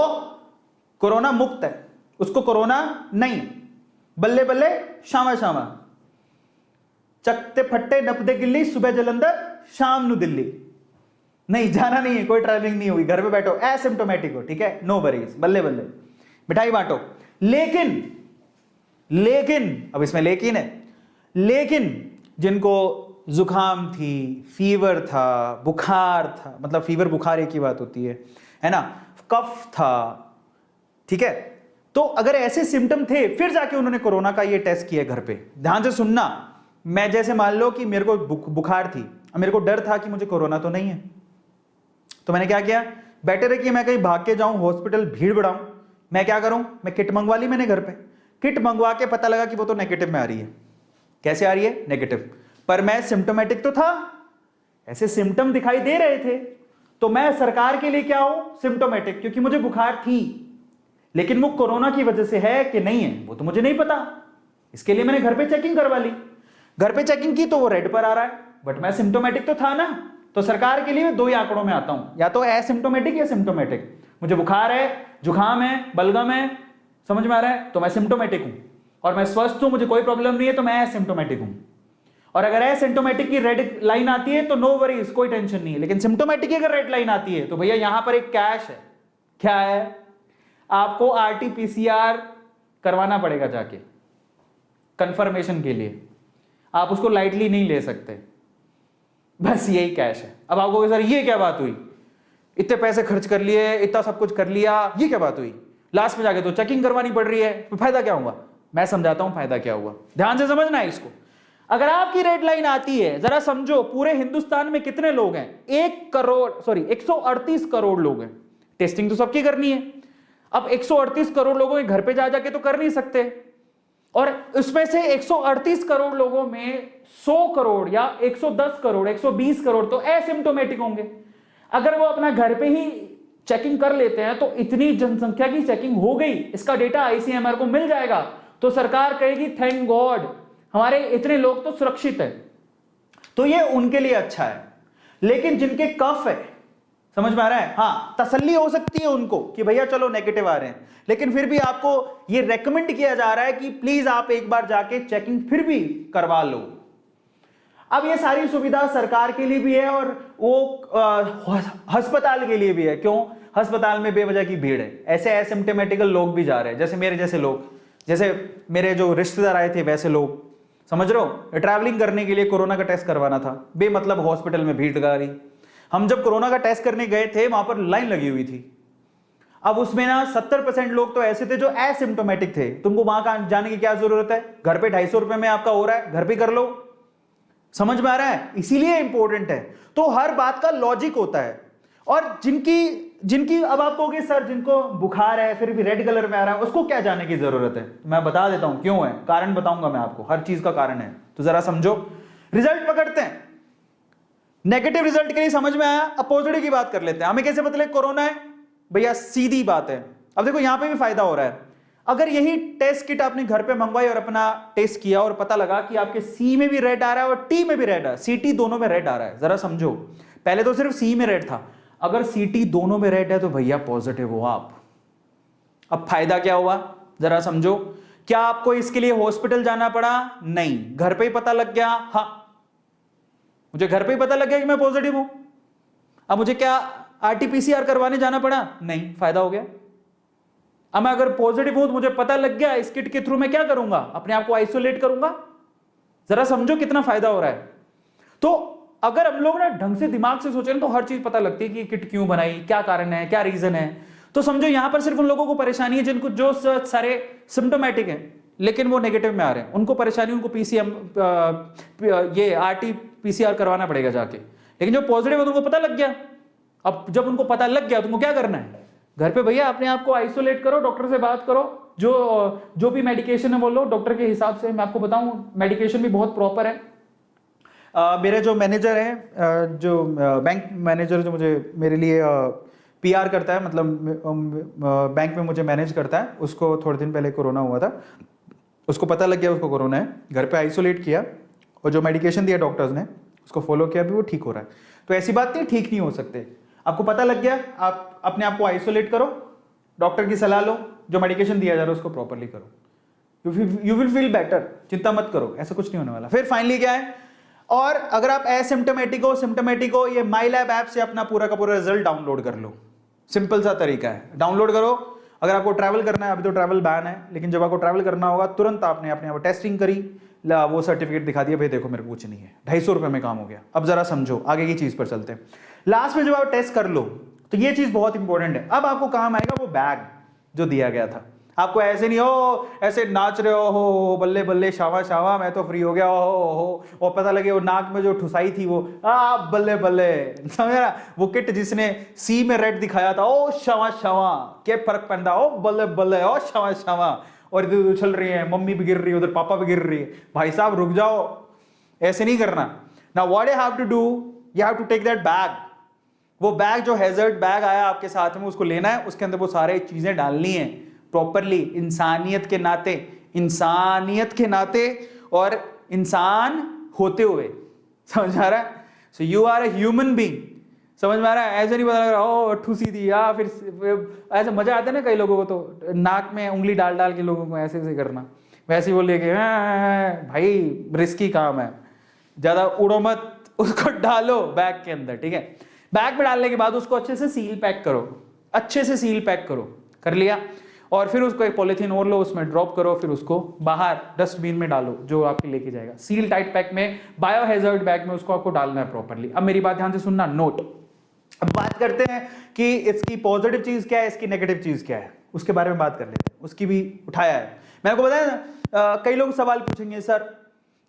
कोरोना मुक्त है, उसको कोरोना नहीं। बल्ले बल्ले शामा शामा, चकते फट्टे नपदे गिल्ली, सुबह जलंधर शाम नु दिल्ली। नहीं जाना नहीं है, कोई ट्रैवलिंग नहीं होगी, घर पे बैठो एसिम्टोमेटिक हो, ठीक है, नो वरीज, बल्ले बल्ले मिठाई बांटो। लेकिन अब इसमें लेकिन है, लेकिन जिनको जुकाम थी, फीवर था, बुखार था, मतलब फीवर बुखार एक ही बात होती है ना, कफ था, ठीक है, तो अगर ऐसे सिम्टम थे फिर जाके उन्होंने कोरोना का ये टेस्ट किया घर पे। ध्यान से सुनना, मैं जैसे मान लो कि मेरे को बुखार थी, मेरे को डर था कि मुझे कोरोना तो नहीं है, तो मैंने क्या किया? बेटर है कि मैं कहीं भाग के जाऊं, हॉस्पिटल भीड़ बढ़ाऊं, मैं क्या करूं? मैं किट मंगवा ली मैंने घर पे। किट मंगवा के पता लगा कि वो तो नेगेटिव में आ रही है। कैसे आ रही है? नेगेटिव। पर मैं सिम्टोमेटिक तो था, ऐसे सिम्टम दिखाई दे रहे थे, तो मैं सरकार के लिए क्या हूं? सिम्टोमेटिक, क्योंकि मुझे बुखार थी, लेकिन वो कोरोना की वजह से है कि नहीं है वो तो मुझे नहीं पता। इसके लिए मैंने घर पे चेकिंग करवा ली। घर पे चेकिंग की तो वो रेड पर आ रहा है, बट मैं सिम्टोमेटिक तो था ना। तो सरकार के लिए मैं 2 ही आंकड़ों में आता हूं, या तो एसिम्टोमेटिक या सिम्टोमेटिक। मुझे बुखार है, जुकाम है, बलगम है, समझ में आ रहा है, तो मैं सिम्टोमेटिक हूं। और मैं स्वस्थ हूं, मुझे कोई प्रॉब्लम नहीं है, तो मैं एसिम्टोमेटिक हूं। और अगर एसिम्टोमेटिक की रेड लाइन आती है तो नो वरीज, कोई टेंशन नहीं है। लेकिन सिम्टोमेटिक की अगर रेड लाइन आती है तो भैया यहां पर एक कैश है। क्या है? आपको RT-PCR करवाना पड़ेगा जाके, कंफर्मेशन के लिए। आप उसको लाइटली नहीं ले सकते, बस यही कैश है। अब आपको सर ये क्या बात हुई, इतने पैसे खर्च कर लिए, इतना सब कुछ कर लिया, ये क्या बात हुई, लास्ट में जाके तो चेकिंग करवानी पड़ रही है, तो फायदा क्या हुआ? मैं समझाता हूं फायदा क्या हुआ, ध्यान से समझना है इसको। अगर आपकी रेड लाइन आती है, जरा समझो, पूरे हिंदुस्तान में कितने लोग हैं? 138 करोड़ लोग हैं। टेस्टिंग तो सबकी करनी है। अब 138 करोड़ लोगों के घर पे जा जाके तो कर नहीं सकते, और उसमें से 138 करोड़ लोगों में 100 करोड़ या 110 करोड़, 120 करोड़ तो एसिम्टोमेटिक होंगे। अगर वो अपना घर पे ही चेकिंग कर लेते हैं तो इतनी जनसंख्या की चेकिंग हो गई, इसका डेटा ICMR को मिल जाएगा, तो सरकार कहेगी थैंक गॉड, हमारे इतने लोग तो सुरक्षित है। तो ये उनके लिए अच्छा है। लेकिन जिनके कफ है, समझ में आ रहा है, हाँ, तसल्ली हो सकती है उनको कि भैया चलो नेगेटिव आ रहे हैं, लेकिन फिर भी आपको ये रेकमेंड किया जा रहा है कि प्लीज आप एक बार जाके चेकिंग फिर भी करवा लो। अब ये सारी सुविधा सरकार के लिए भी है और वो अस्पताल के लिए भी है। क्यों? अस्पताल में बेवजह की भीड़ है, ऐसे एसिम्टोमेटिकल लोग भी जा रहे हैं, जैसे मेरे जैसे लोग, जैसे मेरे जो रिश्तेदार आए थे वैसे लोग, समझ रहे हो, ट्रैवलिंग करने के लिए कोरोना का टेस्ट करवाना था, बेमतलब हॉस्पिटल में भीड़ लगा रही। हम जब कोरोना का टेस्ट करने गए थे वहां पर लाइन लगी हुई थी। अब उसमें ना 70% लोग तो ऐसे थे जो एसिम्टोमेटिक थे। तुमको वहां का जाने की क्या जरूरत है? घर पे 250 रुपए में आपका हो रहा है, घर पे कर लो। समझ में आ रहा है? इसीलिए इंपॉर्टेंट है। तो हर बात का लॉजिक होता है। और जिनकी अब आप कहोगे सर जिनको बुखार है फिर भी रेड कलर में आ रहा है, उसको क्या जाने की जरूरत है? मैं बता देता हूं क्यों है, कारण बताऊंगा मैं आपको, हर चीज का कारण है, तो जरा समझो। रिजल्ट पकड़ते हैं। नेगेटिव रिजल्ट के लिए समझ में आया। अब पॉजिटिव की बात कर लेते हैं। हमें कैसे पता लगे कोरोना है? भैया सीधी बात है। अब देखो यहां पे भी फायदा हो रहा है। अगर यही टेस्ट किट आपने घर पे मंगवाई और अपना टेस्ट किया और पता लगा कि आपके सी में भी रेड आ रहा है और टी में भी रेड आ रहा है, CT दोनों में रेड आ रहा है, जरा समझो। पहले तो सिर्फ सी में रेड था, अगर CT दोनों में रेड है तो भैया पॉजिटिव हो आप। अब फायदा क्या हुआ, जरा समझो। क्या आपको इसके लिए हॉस्पिटल जाना पड़ा? नहीं, घर पे ही पता लग गया। हाँ, मुझे घर पे ही पता लग गया कि मैं पॉजिटिव हूं। अब मुझे क्या RT-PCR करवाने जाना पड़ा? नहीं, फायदा हो गया। अब मैं अगर पॉजिटिव हूं तो मुझे पता लग गया, इस किट के थ्रू मैं क्या करूंगा? अपने आप को आइसोलेट करूंगा। जरा समझो कितना फायदा हो रहा है। तो अगर हम लोग ना ढंग से दिमाग से सोचें तो हर चीज पता लगती है कि किट क्यों बनाई, क्या कारण है, क्या रीजन है। तो समझो यहां पर सिर्फ उन लोगों को परेशानी है जिनको जो सारे सिम्टोमेटिक है लेकिन वो नेगेटिव में आ रहे हैं, उनको परेशानी, उनको पीसीएम ये आरटी पीसीआर करवाना पड़ेगा जाके। लेकिन जो पॉजिटिव है उनको पता लग गया। अब जब उनको पता लग गया तो उनको क्या करना है, घर पे भैया अपने आप को आइसोलेट करो, डॉक्टर से बात करो, जो भी मेडिकेशन है वो लो डॉक्टर के हिसाब से। मैं आपको बताऊं मेडिकेशन भी बहुत प्रॉपर है। मेरे जो मैनेजर है, जो बैंक मैनेजर जो मुझे मेरे लिए पीआर करता है, मतलब बैंक में मुझे मैनेज करता है, उसको थोड़े दिन पहले कोरोना हुआ था, उसको पता लग गया उसको कोरोना है, घर पे आइसोलेट किया और जो मेडिकेशन दिया डॉक्टर्स ने उसको फॉलो किया, भी वो ठीक हो रहा है। तो ऐसी बात नहीं ठीक नहीं हो सकते। आपको पता लग गया, आप अपने आप को आइसोलेट करो, डॉक्टर की सलाह लो, जो मेडिकेशन दिया जा रहा है उसको प्रॉपरली करो, यू विल फील बेटर। चिंता मत करो, ऐसा कुछ नहीं होने वाला। फिर फाइनली क्या है, और अगर आप एसिम्टोमेटिक हो, ये माई लैब ऐप से अपना पूरा का पूरा रिजल्ट डाउनलोड कर लो। सिंपल सा तरीका है, डाउनलोड करो। अगर आपको ट्रैवल करना है, अभी तो ट्रैवल बैन है, लेकिन जब आपको ट्रैवल करना होगा तुरंत आपने अपने आप टेस्टिंग करी, वो सर्टिफिकेट दिखा दिया, भाई देखो मेरे को कुछ नहीं है, 250 रुपये में काम हो गया। अब जरा समझो, आगे की चीज पर चलते हैं। लास्ट में जब आप टेस्ट कर लो तो ये चीज बहुत इंपॉर्टेंट है। अब आपको काम आएगा वो बैग जो दिया गया था। आपको ऐसे नहीं हो, ऐसे नाच रहे हो बल्ले बल्ले शावा शावा मैं तो फ्री हो गया हो, और पता लगे वो नाक में जो ठुसाई थी वो बल्ले बल्ले, समझ रहा, वो किट जिसने सी में रेड दिखाया था, ओ शावा शावा क्या फर्क पड़ता, ओ बल्ले बल्ले, ओ शावा शावा, और इधर उछल रही है, मम्मी भी गिर रही है, उधर पापा भी गिर रही है। भाई साहब रुक जाओ, ऐसे नहीं करना। Now what you have to do, you have to take that bag. वो बैग जो हैजर्ड बैग आया आपके साथ में, उसको लेना है, उसके अंदर वो सारे चीजें डालनी है प्रॉपरली, इंसानियत के नाते और इंसान होते हुए, समझ आ रहा है। So you are a human being, समझ में आ रहा है। ऐसे नहीं पता लग रहा ओ ठूसी थी, या फिर ऐसे मजा आता है ना कई लोगों को, तो नाक में उंगली डाल डाल के लोगों को ऐसे ऐसे करना, वैसे ही वो लेके भाई रिस्की काम है, ज्यादा उड़ो मत, उसको डालो बैग के अंदर, ठीक है। बैग में डालने के बाद उसको अच्छे से सील पैक करो, अच्छे से सील पैक करो, कर लिया, और फिर उसको एक पॉलिथीन और लो, उसमें ड्रॉप करो, फिर उसको बाहर डस्टबिन में डालो जो आपके लेके जाएगा। सील टाइट पैक में, बायो हैजर्ड बैग में उसको आपको डालना है प्रॉपरली। अब मेरी बात ध्यान से सुनना, नोट। अब बात करते हैं कि इसकी पॉजिटिव चीज क्या है, इसकी नेगेटिव चीज क्या है, उसके बारे में बात कर लेते हैं। उसकी भी उठाया है, मैंने आपको बताया ना। कई लोग सवाल पूछेंगे, सर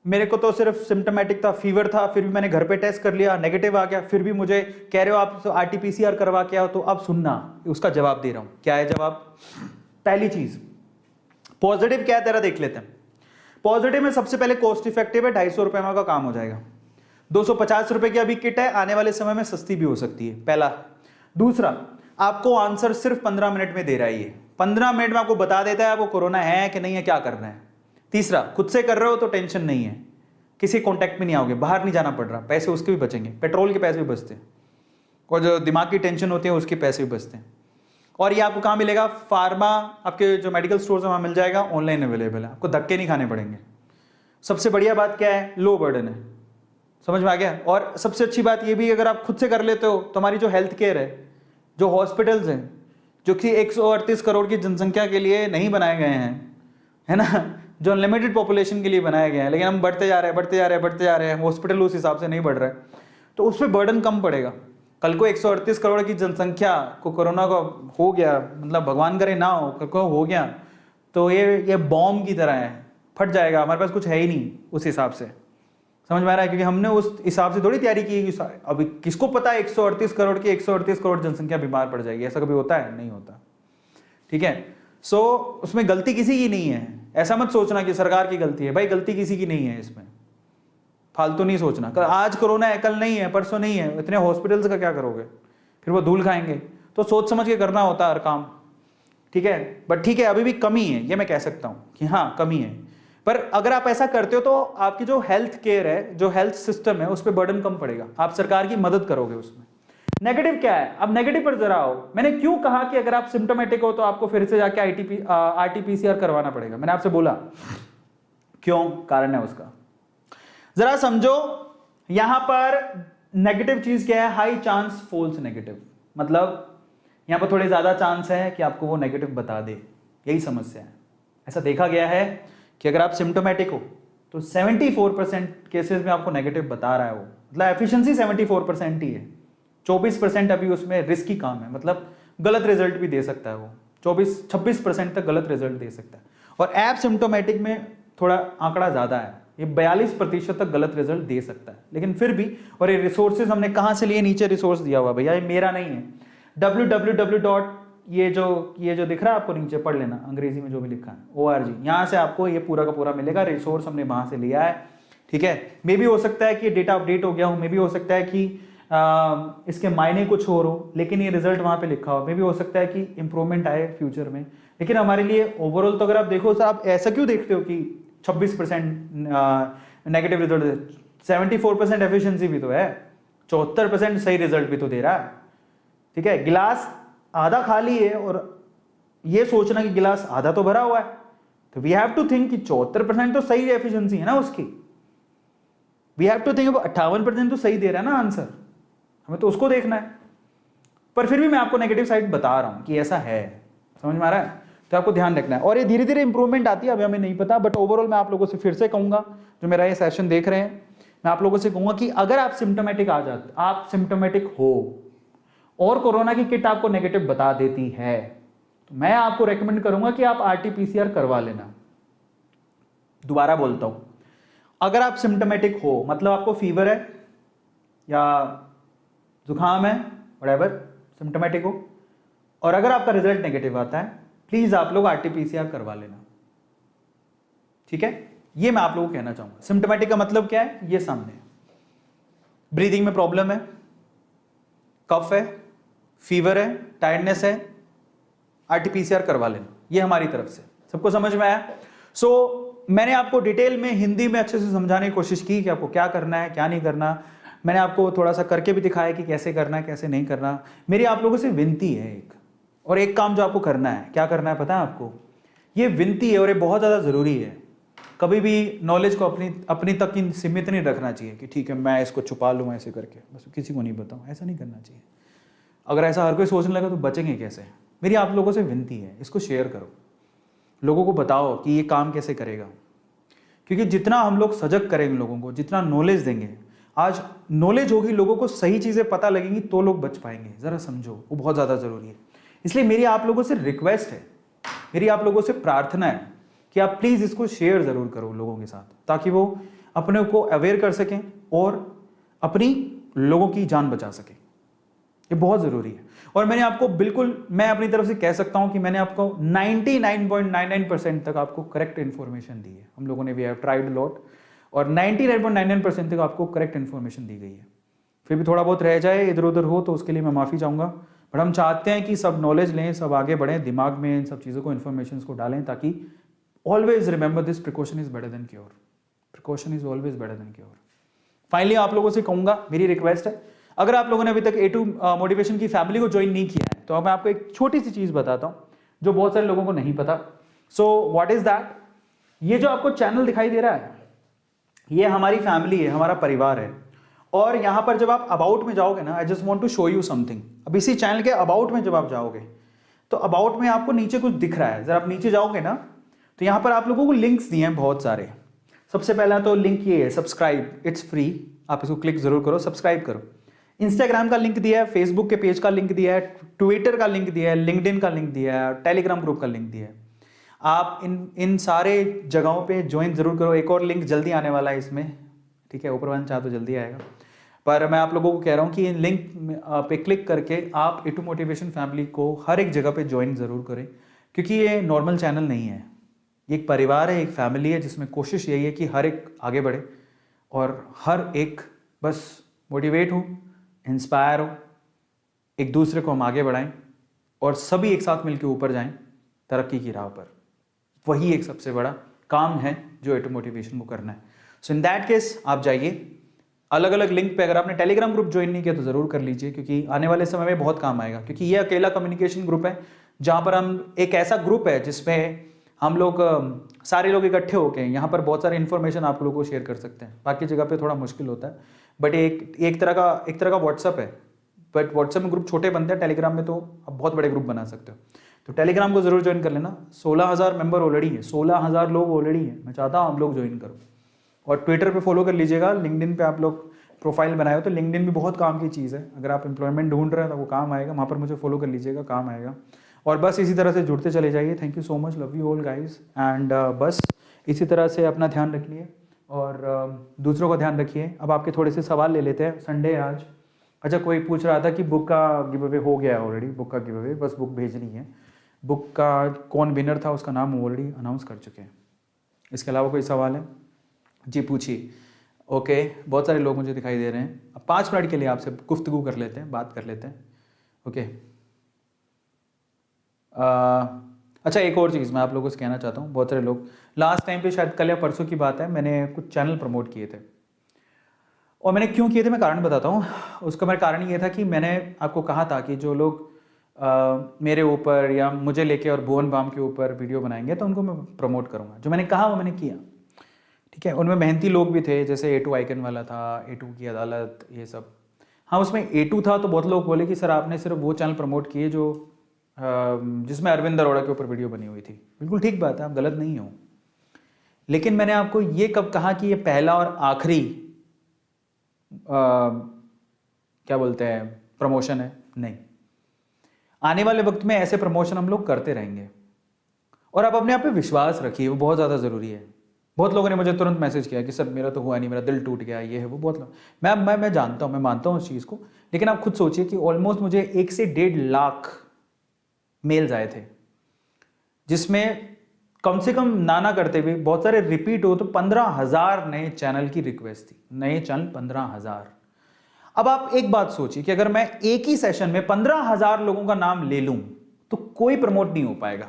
मेरे को तो सिर्फ सिम्टोमेटिक था, फीवर था, फिर भी मैंने घर पे टेस्ट कर लिया, नेगेटिव आ गया, फिर भी मुझे कह रहे हो आप आरटीपीसीआर करवा के आओ। तो अब सुनना, उसका जवाब दे रहा हूं। क्या है जवाब? पहली चीज पॉजिटिव क्या है तेरा, देख लेते हैं। पॉजिटिव में सबसे पहले कॉस्ट इफेक्टिव है, 250 रुपए में का काम हो जाएगा। 250 रुपए की अभी किट है, आने वाले समय में सस्ती भी हो सकती है, पहला। दूसरा, आपको आंसर सिर्फ 15 मिनट में दे रहा है ये, 15 मिनट में आपको बता देता है आपको कोरोना है कि नहीं है, क्या करना है। तीसरा, खुद से कर रहे हो तो टेंशन नहीं है, किसी कॉन्टैक्ट में नहीं आओगे, बाहर नहीं जाना पड़ रहा, पैसे उसके भी बचेंगे, पेट्रोल के पैसे भी बचते हैं, और जो दिमाग की टेंशन होती है उसके पैसे भी बचते हैं। और ये आपको कहाँ मिलेगा? फार्मा, आपके जो मेडिकल स्टोर्स है वहाँ मिल जाएगा, ऑनलाइन अवेलेबल है, आपको धक्के नहीं खाने पड़ेंगे। सबसे बढ़िया बात क्या है? लो बर्डन है, समझ में आ गया। और सबसे अच्छी बात ये भी, अगर आप खुद से कर लेते हो तो हमारी जो हेल्थ केयर है, जो हॉस्पिटल्स हैं, जो कि 138 करोड़ की जनसंख्या के लिए नहीं बनाए गए हैं, है ना, जो अनलिमिटेड पॉपुलेशन के लिए बनाए गए हैं, लेकिन हम बढ़ते जा रहे हैं, हॉस्पिटल उस हिसाब से नहीं बढ़ रहा है, तो उस पर बर्डन कम पड़ेगा। कल को 138 करोड़ की जनसंख्या को कोरोना का हो गया, मतलब भगवान करे ना हो, कल को हो गया तो ये बॉम्ब की तरह है, फट जाएगा, हमारे पास कुछ है ही नहीं उस हिसाब से, समझ में आ रहा है। क्योंकि हमने उस हिसाब से थोड़ी तैयारी की है। अभी किसको पता है 138 करोड़ की 138 करोड़ जनसंख्या बीमार पड़ जाएगी? ऐसा कभी होता है? नहीं होता, ठीक है। सो उसमें गलती किसी की नहीं है, ऐसा मत सोचना कि सरकार की गलती है, भाई गलती किसी की नहीं है इसमें, फालतू नहीं सोचना। कल आज कोरोना है, कल नहीं है, परसों नहीं है, इतने हॉस्पिटल्स का क्या करोगे? फिर वो धूल खाएंगे। तो सोच समझ के करना होता है हर काम, ठीक है। बट ठीक है, अभी भी कमी है, ये मैं कह सकता हूं कि हाँ कमी है। पर अगर आप ऐसा करते हो तो आपकी जो हेल्थ केयर है, जो हेल्थ सिस्टम है, उस पर बर्डन कम पड़ेगा, आप सरकार की मदद करोगे उसमें। नेगेटिव क्या है? अब नेगेटिव पर जरा आओ। मैंने क्यों कहा कि अगर आप सिम्टोमेटिक हो तो आपको फिर से जाके आरटीपीसीआर करवाना पड़ेगा? मैंने आपसे बोला क्यों, कारण है उसका, जरा समझो। यहां पर नेगेटिव चीज क्या है? हाई चांस फॉल्स नेगेटिव, मतलब यहां पर थोड़े ज्यादा चांस है कि आपको वो नेगेटिव बता दे, यही समस्या है। ऐसा देखा गया है कि अगर आप सिम्टोमेटिक हो तो 74% केसेस में आपको नेगेटिव बता रहा है वो, मतलब एफिशिएंसी 74% ही है, 24% अभी उसमें रिस्की काम है, मतलब गलत रिजल्ट भी दे सकता है वो, 26% तक गलत रिजल्ट दे सकता है। और ऐप सिम्टोमेटिक में थोड़ा आंकड़ा ज़्यादा है, ये 42% तक गलत रिजल्ट दे सकता है, लेकिन फिर भी। और ये रिसोर्सेज हमने कहाँ से लिए, नीचे रिसोर्स दिया हुआ भैया, ये मेरा नहीं है, www. ये जो दिख रहा है आपको नीचे, पढ़ लेना अंग्रेजी में जो भी लिखा है, ORG, यहाँ से आपको ये पूरा का पूरा मिलेगा, रिसोर्स हमने वहाँ से लिया है, ठीक है। मे भी हो सकता है कि डेटा अपडेट हो गया हो, मे भी हो सकता है कि इसके मायने कुछ और हो, लेकिन ये रिजल्ट वहाँ पे लिखा हो, मे भी हो सकता है कि इंप्रूवमेंट आए फ्यूचर में, लेकिन हमारे लिए ओवरऑल तो अगर आप देखो सर, आप ऐसा क्यों देखते हो कि 26% नेगेटिव रिजल्ट, 74% एफिशिएंसी भी तो है, 74% सही रिजल्ट भी तो दे रहा है, ठीक है। गिलास आधा खाली है और ये सोचना कि गिलास आधा तो भरा हुआ है, तो वी हैव टू थिंक कि 74% तो सही एफिशिएंसी है ना उसकी, वी हैव टू थिंक 58% तो सही दे रहा है ना आंसर, हमें तो उसको देखना है। पर फिर भी मैं आपको नेगेटिव साइड बता रहा हूं कि ऐसा है, समझ में आ रहा है, तो आपको ध्यान रखना है। और ये धीरे धीरे इंप्रूवमेंट आती है, अभी हमें नहीं पता, बट ओवरऑल मैं आप लोगों से फिर से कहूंगा, जो मेरा ये सेशन देख रहे हैं, मैं आप लोगों से कहूंगा कि अगर आप सिम्टोमेटिक आ जाते, आप सिम्टोमेटिक हो और कोरोना की किट आपको नेगेटिव बता देती है, तो मैं आपको रेकमेंड करूंगा कि आप RT-PCR करवा लेना। दोबारा बोलता हूं, अगर आप सिम्टोमेटिक हो, मतलब आपको फीवर है या जुकाम है, व्हाटएवर सिम्टोमेटिक हो, और अगर आपका रिजल्ट नेगेटिव आता है, प्लीज आप लोग RT-PCR करवा लेना, ठीक है। ये मैं आप लोगों को कहना चाहूंगा। सिम्टोमेटिक का मतलब क्या है, ये सामने ब्रीदिंग में प्रॉब्लम है, कफ है, फीवर है, टायर्डनेस है, RT-PCR करवा लेना, ये हमारी तरफ से। सबको समझ में आया? मैंने आपको डिटेल में हिंदी में अच्छे से समझाने की कोशिश की कि आपको क्या करना है, क्या नहीं करना। मैंने आपको थोड़ा सा करके भी दिखाया कि कैसे करना है, कैसे नहीं करना। मेरी आप लोगों से विनती है एक काम जो आपको करना है, क्या करना है पता है आपको? ये विनती है और ये बहुत ज़्यादा ज़रूरी है। कभी भी नॉलेज को अपनी तक ही सीमित नहीं रखना चाहिए कि ठीक है मैं इसको छुपा लूँ ऐसे करके, बस किसी को नहीं बताऊँ, ऐसा नहीं करना चाहिए। अगर ऐसा हर कोई सोचने लगा तो बचेंगे कैसे? मेरी आप लोगों से विनती है, इसको शेयर करो, लोगों को बताओ कि ये काम कैसे करेगा, क्योंकि जितना हम लोग सजग करेंगे लोगों को, जितना नॉलेज देंगे, आज नॉलेज होगी, लोगों को सही चीज़ें पता लगेंगी तो लोग बच पाएंगे। ज़रा समझो, वो बहुत ज़्यादा ज़रूरी है। इसलिए मेरी आप लोगों से रिक्वेस्ट है, मेरी आप लोगों से प्रार्थना है कि आप प्लीज़ इसको शेयर ज़रूर करो लोगों के साथ, ताकि वो अपने को अवेयर कर सकें और अपनी लोगों की जान बचा सकें। ये बहुत ज़रूरी है। और मैंने आपको बिल्कुल, मैं अपनी तरफ से कह सकता हूं कि मैंने आपको 99.99% तक आपको करेक्ट इन्फॉर्मेशन दी है। हम लोगों ने वी हैव ट्राइड लॉट, और 99.99% तक आपको करेक्ट इन्फॉर्मेशन दी गई है। फिर भी थोड़ा बहुत रह जाए, इधर उधर हो, तो उसके लिए मैं माफ़ी चाहूँगा। बट हम चाहते हैं कि सब नॉलेज लें, सब आगे बढ़ें, दिमाग में इन सब चीज़ों को, इन्फॉर्मेशन को डालें, ताकि always remember this, precaution is better than cure, precaution is always better than cure. Finally आप लोगों से कहूँगा, मेरी रिक्वेस्ट है, अगर आप लोगों ने अभी तक A2 मोटिवेशन की फैमिली को ज्वाइन नहीं किया है, तो अब मैं आपको एक छोटी सी चीज़ बताता हूँ जो बहुत सारे लोगों को नहीं पता। So what is that? ये जो आपको चैनल दिखाई दे रहा है, ये हमारी फैमिली है, हमारा परिवार है। और यहाँ पर जब आप अबाउट में जाओगे ना, I just want to show you something. अब इसी चैनल के अबाउट में जब आप जाओगे, तो अबाउट में आपको नीचे कुछ दिख रहा है। जब आप नीचे जाओगे ना, तो यहाँ पर आप लोगों को लिंक्स दिए हैं बहुत सारे। सबसे पहला तो लिंक ये है, सब्सक्राइब, इट्स फ्री, आप इसको क्लिक जरूर करो, सब्सक्राइब करो। इंस्टाग्राम का लिंक दिया है, फेसबुक के पेज का लिंक दिया है, ट्विटर का लिंक दिया है, लिंक्डइन का लिंक दिया है, टेलीग्राम ग्रुप का लिंक दिया है। आप इन सारे जगहों पे ज्वाइन जरूर करो। एक और लिंक जल्दी आने वाला है इसमें, ठीक है, ऊपर वाला चाह तो जल्दी आएगा, पर मैं आप लोगों को कह रहा हूँ कि इन लिंक पे क्लिक करके आप A2 मोटिवेशन फैमिली को हर एक जगह पे ज्वाइन ज़रूर करें, क्योंकि ये नॉर्मल चैनल नहीं है, ये एक परिवार है, एक फैमिली है, जिसमें कोशिश यही है कि हर एक आगे बढ़े और हर एक बस मोटिवेट हो, इंस्पायर हो, एक दूसरे को हम आगे बढ़ाएं और सभी एक साथ मिलकर ऊपर जाएं तरक्की की राह पर। वही एक सबसे बड़ा काम है जो A2 मोटिवेशन को करना है। सो इन दैट केस आप जाइए अलग अलग लिंक पे। अगर आपने टेलीग्राम ग्रुप ज्वाइन नहीं किया तो ज़रूर कर लीजिए, क्योंकि आने वाले समय में बहुत काम आएगा। क्योंकि ये अकेला कम्युनिकेशन ग्रुप है जहाँ पर हम, एक ऐसा ग्रुप है जिसमें हम लोग सारे लोग इकट्ठे होकर यहाँ पर बहुत सारे इन्फॉर्मेशन आप लोगों को शेयर कर सकते हैं। बाकी जगह पे थोड़ा मुश्किल होता है, बट एक तरह का व्हाट्सअप है, बट व्हाट्सअप में ग्रुप छोटे बनते हैं, टेलीग्राम में तो आप बहुत बड़े ग्रुप बना सकते हो। तो टेलीग्राम को जरूर ज्वाइन कर लेना। 16,000 मेंबर ऑलरेडी है, 16,000 लोग ऑलरेडी हैं। मैं चाहता हूँ आप लोग ज्वाइन करो। और ट्विटर पे फॉलो कर लीजिएगा, लिंक्डइन पे आप लोग प्रोफाइल बनाए हो तो लिंक्डइन भी बहुत काम की चीज़ है। अगर आप एम्प्लॉयमेंट ढूंढ रहे हैं तो वो काम आएगा, वहाँ पर मुझे फॉलो कर लीजिएगा, काम आएगा। और बस इसी तरह से जुड़ते चले जाइए। Thank you so much, love you all guys. And बस इसी तरह से अपना ध्यान रखिए और दूसरों का ध्यान रखिए। अब आपके थोड़े से सवाल ले लेते हैं, संडे है आज। अच्छा, कोई पूछ रहा था कि बुक का गिव अवे हो गया है ऑलरेडी। बुक का गिव अवे, बस बुक भेजनी है। बुक का कौन विनर था उसका नाम ऑलरेडी अनाउंस कर चुके हैं। इसके अलावा कोई सवाल है? जी पूछिए। ओके, बहुत सारे लोग मुझे दिखाई दे रहे हैं। अब 5 मिनट के लिए आपसे गुफ्तगू कर लेते हैं, बात कर लेते हैं। ओके, अच्छा एक और चीज़ मैं आप लोगों से कहना चाहता हूँ। बहुत सारे लोग लास्ट टाइम पे, शायद कल या परसों की बात है, मैंने कुछ चैनल प्रमोट किए थे। और मैंने क्यों किए थे मैं कारण बताता हूँ। उसका मेरा कारण ये था कि मैंने आपको कहा था कि जो लोग मेरे ऊपर या मुझे लेके और भुवन बाम के ऊपर वीडियो बनाएंगे तो उनको मैं प्रमोट करूँगा। जो मैंने कहा वो मैंने किया, ठीक है। उनमें मेहनती लोग भी थे, जैसे A2 आइकन वाला था, A2 की अदालत, ये सब। हाँ, उसमें A2 था तो बहुत लोग बोले कि सर आपने सिर्फ वो चैनल प्रमोट किए जो जिसमें अरविंद अरोड़ा के ऊपर वीडियो बनी हुई थी। बिल्कुल ठीक बात है, आप गलत नहीं हो। लेकिन मैंने आपको ये कब कहा कि ये पहला और आखिरी क्या बोलते हैं प्रमोशन है? नहीं, आने वाले वक्त में ऐसे प्रमोशन हम लोग करते रहेंगे। और आप अपने आप पे विश्वास रखिए, वो बहुत ज़्यादा ज़रूरी है। बहुत लोगों ने मुझे तुरंत मैसेज किया कि सर मेरा तो हुआ नहीं, मेरा दिल टूट गया, ये है वो। बहुत लोग, मैं जानता हूँ, मैं मानता हूँ उस चीज़ को। लेकिन आप खुद सोचिए कि ऑलमोस्ट मुझे 1 से 1.5 लाख मेल्स आए थे, जिसमें कम से कम ना करते हुए बहुत सारे रिपीट हो तो 15,000 नए चैनल की रिक्वेस्ट थी। नए चैनल 15,000। अब आप एक बात सोचिए कि अगर मैं एक ही सेशन में 15,000 लोगों का नाम ले लूं तो कोई प्रमोट नहीं हो पाएगा।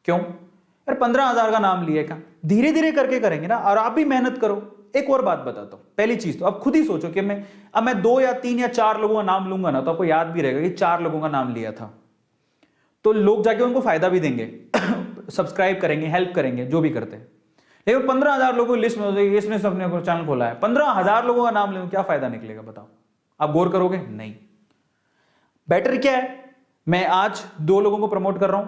क्यों यार? 15,000 का नाम लिया, क्या धीरे धीरे करके करेंगे ना। और आप भी मेहनत करो। एक और बात बताता हूं। पहली चीज तो अब खुद ही सोचो कि मैं 2 या 3 या 4 लोगों का नाम लूंगा ना, तो आपको याद भी रहेगा कि 4 लोगों का नाम लिया था। तो लोग जाके उनको फायदा भी देंगे, सब्सक्राइब करेंगे, हेल्प करेंगे, जो भी करते हैं। लेकिन 15,000 लोगों की लिस्ट में होती है, इसने सबने चैनल खोला है, 15,000 लोगों का नाम ले, क्या फायदा निकलेगा बताओ? आप गौर करोगे? नहीं। बेटर क्या है, मैं आज 2 लोगों को प्रमोट कर रहा हूं,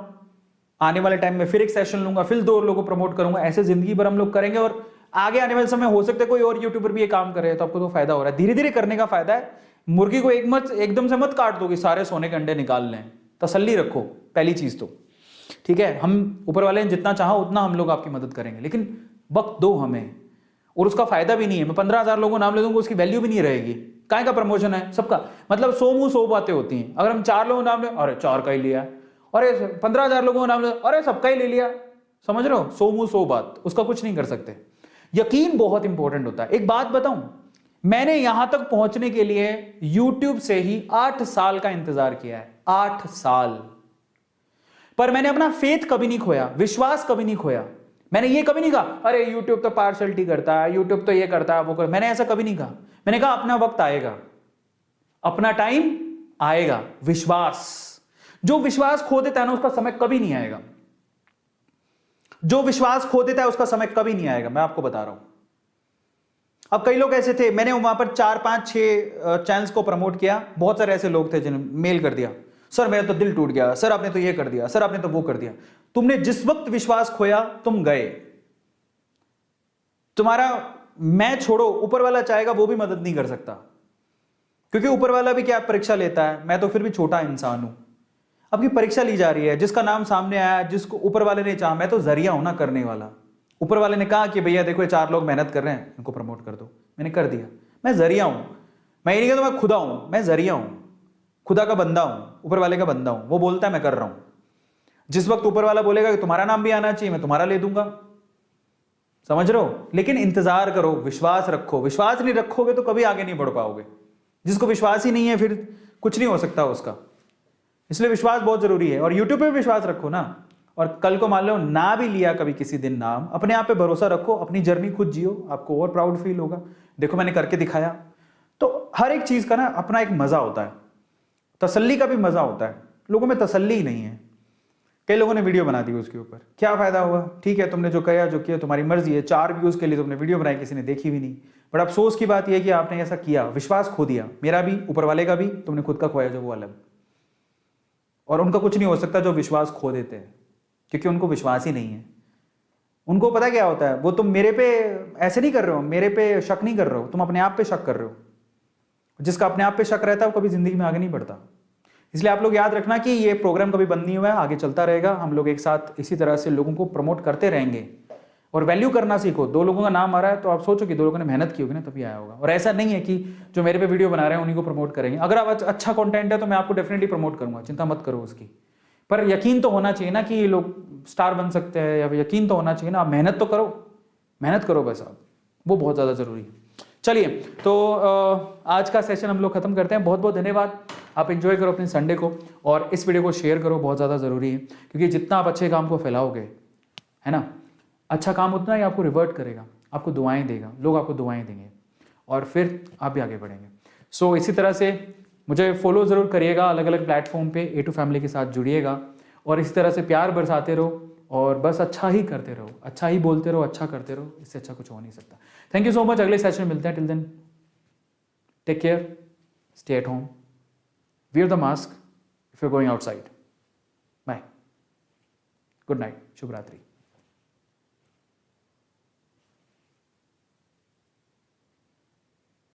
आने वाले टाइम में फिर एक सेशन लूंगा, फिर 2 लोगों को प्रमोट करूंगा। ऐसे जिंदगी भर हम लोग करेंगे और आगे आने वाले समय हो सकता है कोई और यूट्यूबर भी ये काम करे, तो आपको तो फायदा हो रहा है। धीरे धीरे करने का फायदा है। मुर्गी को एकदम से मत काट दो कि सारे सोने के अंडे निकाल लें। तसल्ली रखो, पहली चीज तो, ठीक है। हम ऊपर वाले ने जितना चाहा उतना हम लोग आपकी मदद करेंगे, लेकिन वक्त दो हमें। और उसका फायदा भी नहीं है। मैं 15,000 लोगों को नाम ले दूंगा, उसकी वैल्यू भी नहीं रहेगी। काय का प्रमोशन है सबका? मतलब 100 मुंह 100 बातें होती हैं। अगर हम 4 लोगों को नाम ले, अरे 4 का ही लिया, अरे 15,000 लोगों को नाम ले, अरे सबका ही ले लिया। समझ रहे हो? 100 मुंह 100 बात, उसका कुछ नहीं कर सकते। यकीन बहुत इंपॉर्टेंट होता है। एक बात बताऊं, मैंने यहां तक पहुंचने के लिए YouTube से ही 8 साल का इंतजार किया है। 8 साल। पर मैंने अपना फेथ कभी नहीं खोया, विश्वास कभी नहीं खोया। मैंने ये कभी नहीं कहा अरे YouTube तो पार्शलिटी करता है, YouTube तो ये करता है, वो कर। मैंने ऐसा कभी नहीं कहा। मैंने कहा अपना वक्त आएगा, अपना टाइम आएगा। विश्वास, जो विश्वास खो देता है ना, उसका समय कभी नहीं आएगा। जो विश्वास खो देता है उसका समय कभी नहीं आएगा, मैं आपको बता रहा हूं। अब कई लोग ऐसे थे, मैंने वहां पर 4, 5, 6 चैनल्स को प्रमोट किया। बहुत सारे ऐसे लोग थे जिन्होंने मेल कर दिया, सर मेरा तो दिल टूट गया, सर आपने तो ये कर दिया, सर आपने तो वो कर दिया। तुमने जिस वक्त विश्वास खोया तुम गए। तुम्हारा मैं छोड़ो, ऊपर वाला चाहेगा वो भी मदद नहीं कर सकता, क्योंकि ऊपर वाला भी क्या परीक्षा लेता है। मैं तो फिर भी छोटा इंसान हूं। आपकी परीक्षा ली जा रही है, जिसका नाम सामने आया, जिसको ऊपर वाले ने चाहा, मैं तो जरिया हूं ना करने वाला। ऊपर वाले ने कहा कि भैया देखो ये 4 लोग मेहनत कर रहे हैं, इनको प्रमोट कर दो, मैंने कर दिया। मैं जरिया हूं। मैं ये नहीं कहता मैं खुदा हूं, मैं जरिया हूं, खुदा का बंदा हूं, ऊपर वाले का बंदा हूं। वो बोलता है मैं कर रहा हूं। जिस वक्त ऊपर वाला बोलेगा कि तुम्हारा नाम भी आना चाहिए, मैं तुम्हारा ले दूंगा। समझ रहे हो? लेकिन इंतजार करो, विश्वास रखो। विश्वास नहीं रखोगे तो कभी आगे नहीं बढ़ पाओगे। जिसको विश्वास ही नहीं है फिर कुछ नहीं हो सकता उसका। इसलिए विश्वास बहुत जरूरी है। और यूट्यूब पे भी विश्वास रखो ना। और कल को मान लो ना भी लिया कभी किसी दिन नाम, अपने आप पे भरोसा रखो, अपनी जर्नी खुद जियो, आपको और प्राउड फील होगा। देखो मैंने करके दिखाया। तो हर एक चीज का ना अपना एक मजा होता है, तसल्ली का भी मजा होता है। लोगों में तसल्ली ही नहीं है। कई लोगों ने वीडियो बना दी उसके ऊपर, क्या फायदा हुआ? ठीक है, तुमने जो किया जो किया तुम्हारी मर्जी है। 4 व्यूज के लिए तुमने वीडियो बनाई, किसी ने देखी भी नहीं। बट अफसोस की बात यह है कि आपने ऐसा किया, विश्वास खो दिया, मेरा भी, ऊपर वाले का भी। तुमने खुद का खोया जो वो अलग। और उनका कुछ नहीं हो सकता जो विश्वास खो देते हैं, क्योंकि उनको विश्वास ही नहीं है। उनको पता क्या होता है, वो तुम मेरे पे ऐसे नहीं कर रहे हो, मेरे पे शक नहीं कर रहे हो, तुम अपने आप पे शक कर रहे हो। जिसका अपने आप पे शक रहता है वो कभी जिंदगी में आगे नहीं बढ़ता। इसलिए आप लोग याद रखना कि ये प्रोग्राम कभी बंद नहीं हुआ है, आगे चलता रहेगा। हम लोग एक साथ इसी तरह से लोगों को प्रमोट करते रहेंगे और वैल्यू करना सीखो। 2 लोगों का नाम आ रहा है तो आप सोचो कि 2 लोगों ने मेहनत की होगी ना तभी आया होगा। और ऐसा नहीं है कि जो मेरे पे वीडियो बना रहे हैं उन्हीं को प्रमोट करेंगे। अगर आप अच्छा कंटेंट है तो मैं आपको डेफिनेटली प्रमोट करूंगा, चिंता मत करो उसकी। पर यकीन तो होना चाहिए ना कि ये लोग स्टार बन सकते हैं, या यकीन तो होना चाहिए ना। आप मेहनत तो करो, मेहनत करो बस आप, वो बहुत ज़्यादा ज़रूरी है। चलिए तो आज का सेशन हम लोग खत्म करते हैं। बहुत बहुत धन्यवाद। आप एंजॉय करो अपने संडे को और इस वीडियो को शेयर करो, बहुत ज़्यादा ज़रूरी है। क्योंकि जितना आप अच्छे काम को फैलाओगे, है ना, अच्छा काम उतना ही आपको रिवर्ट करेगा, आपको दुआएं देगा, लोग आपको दुआएं देंगे और फिर आप भी आगे बढ़ेंगे। सो इसी तरह से मुझे फॉलो ज़रूर करिएगा, अलग अलग प्लेटफॉर्म पे A2 फैमिली के साथ जुड़िएगा और इसी तरह से प्यार बरसाते रहो और बस अच्छा ही करते रहो, अच्छा ही बोलते रहो, अच्छा करते रहो। इससे अच्छा कुछ हो नहीं सकता। Thank you so much. अगले सेशन में मिलते हैं। Till then take care, stay at home, wear the mask if you are going outside. Bye, good night, शुभ रात्रि।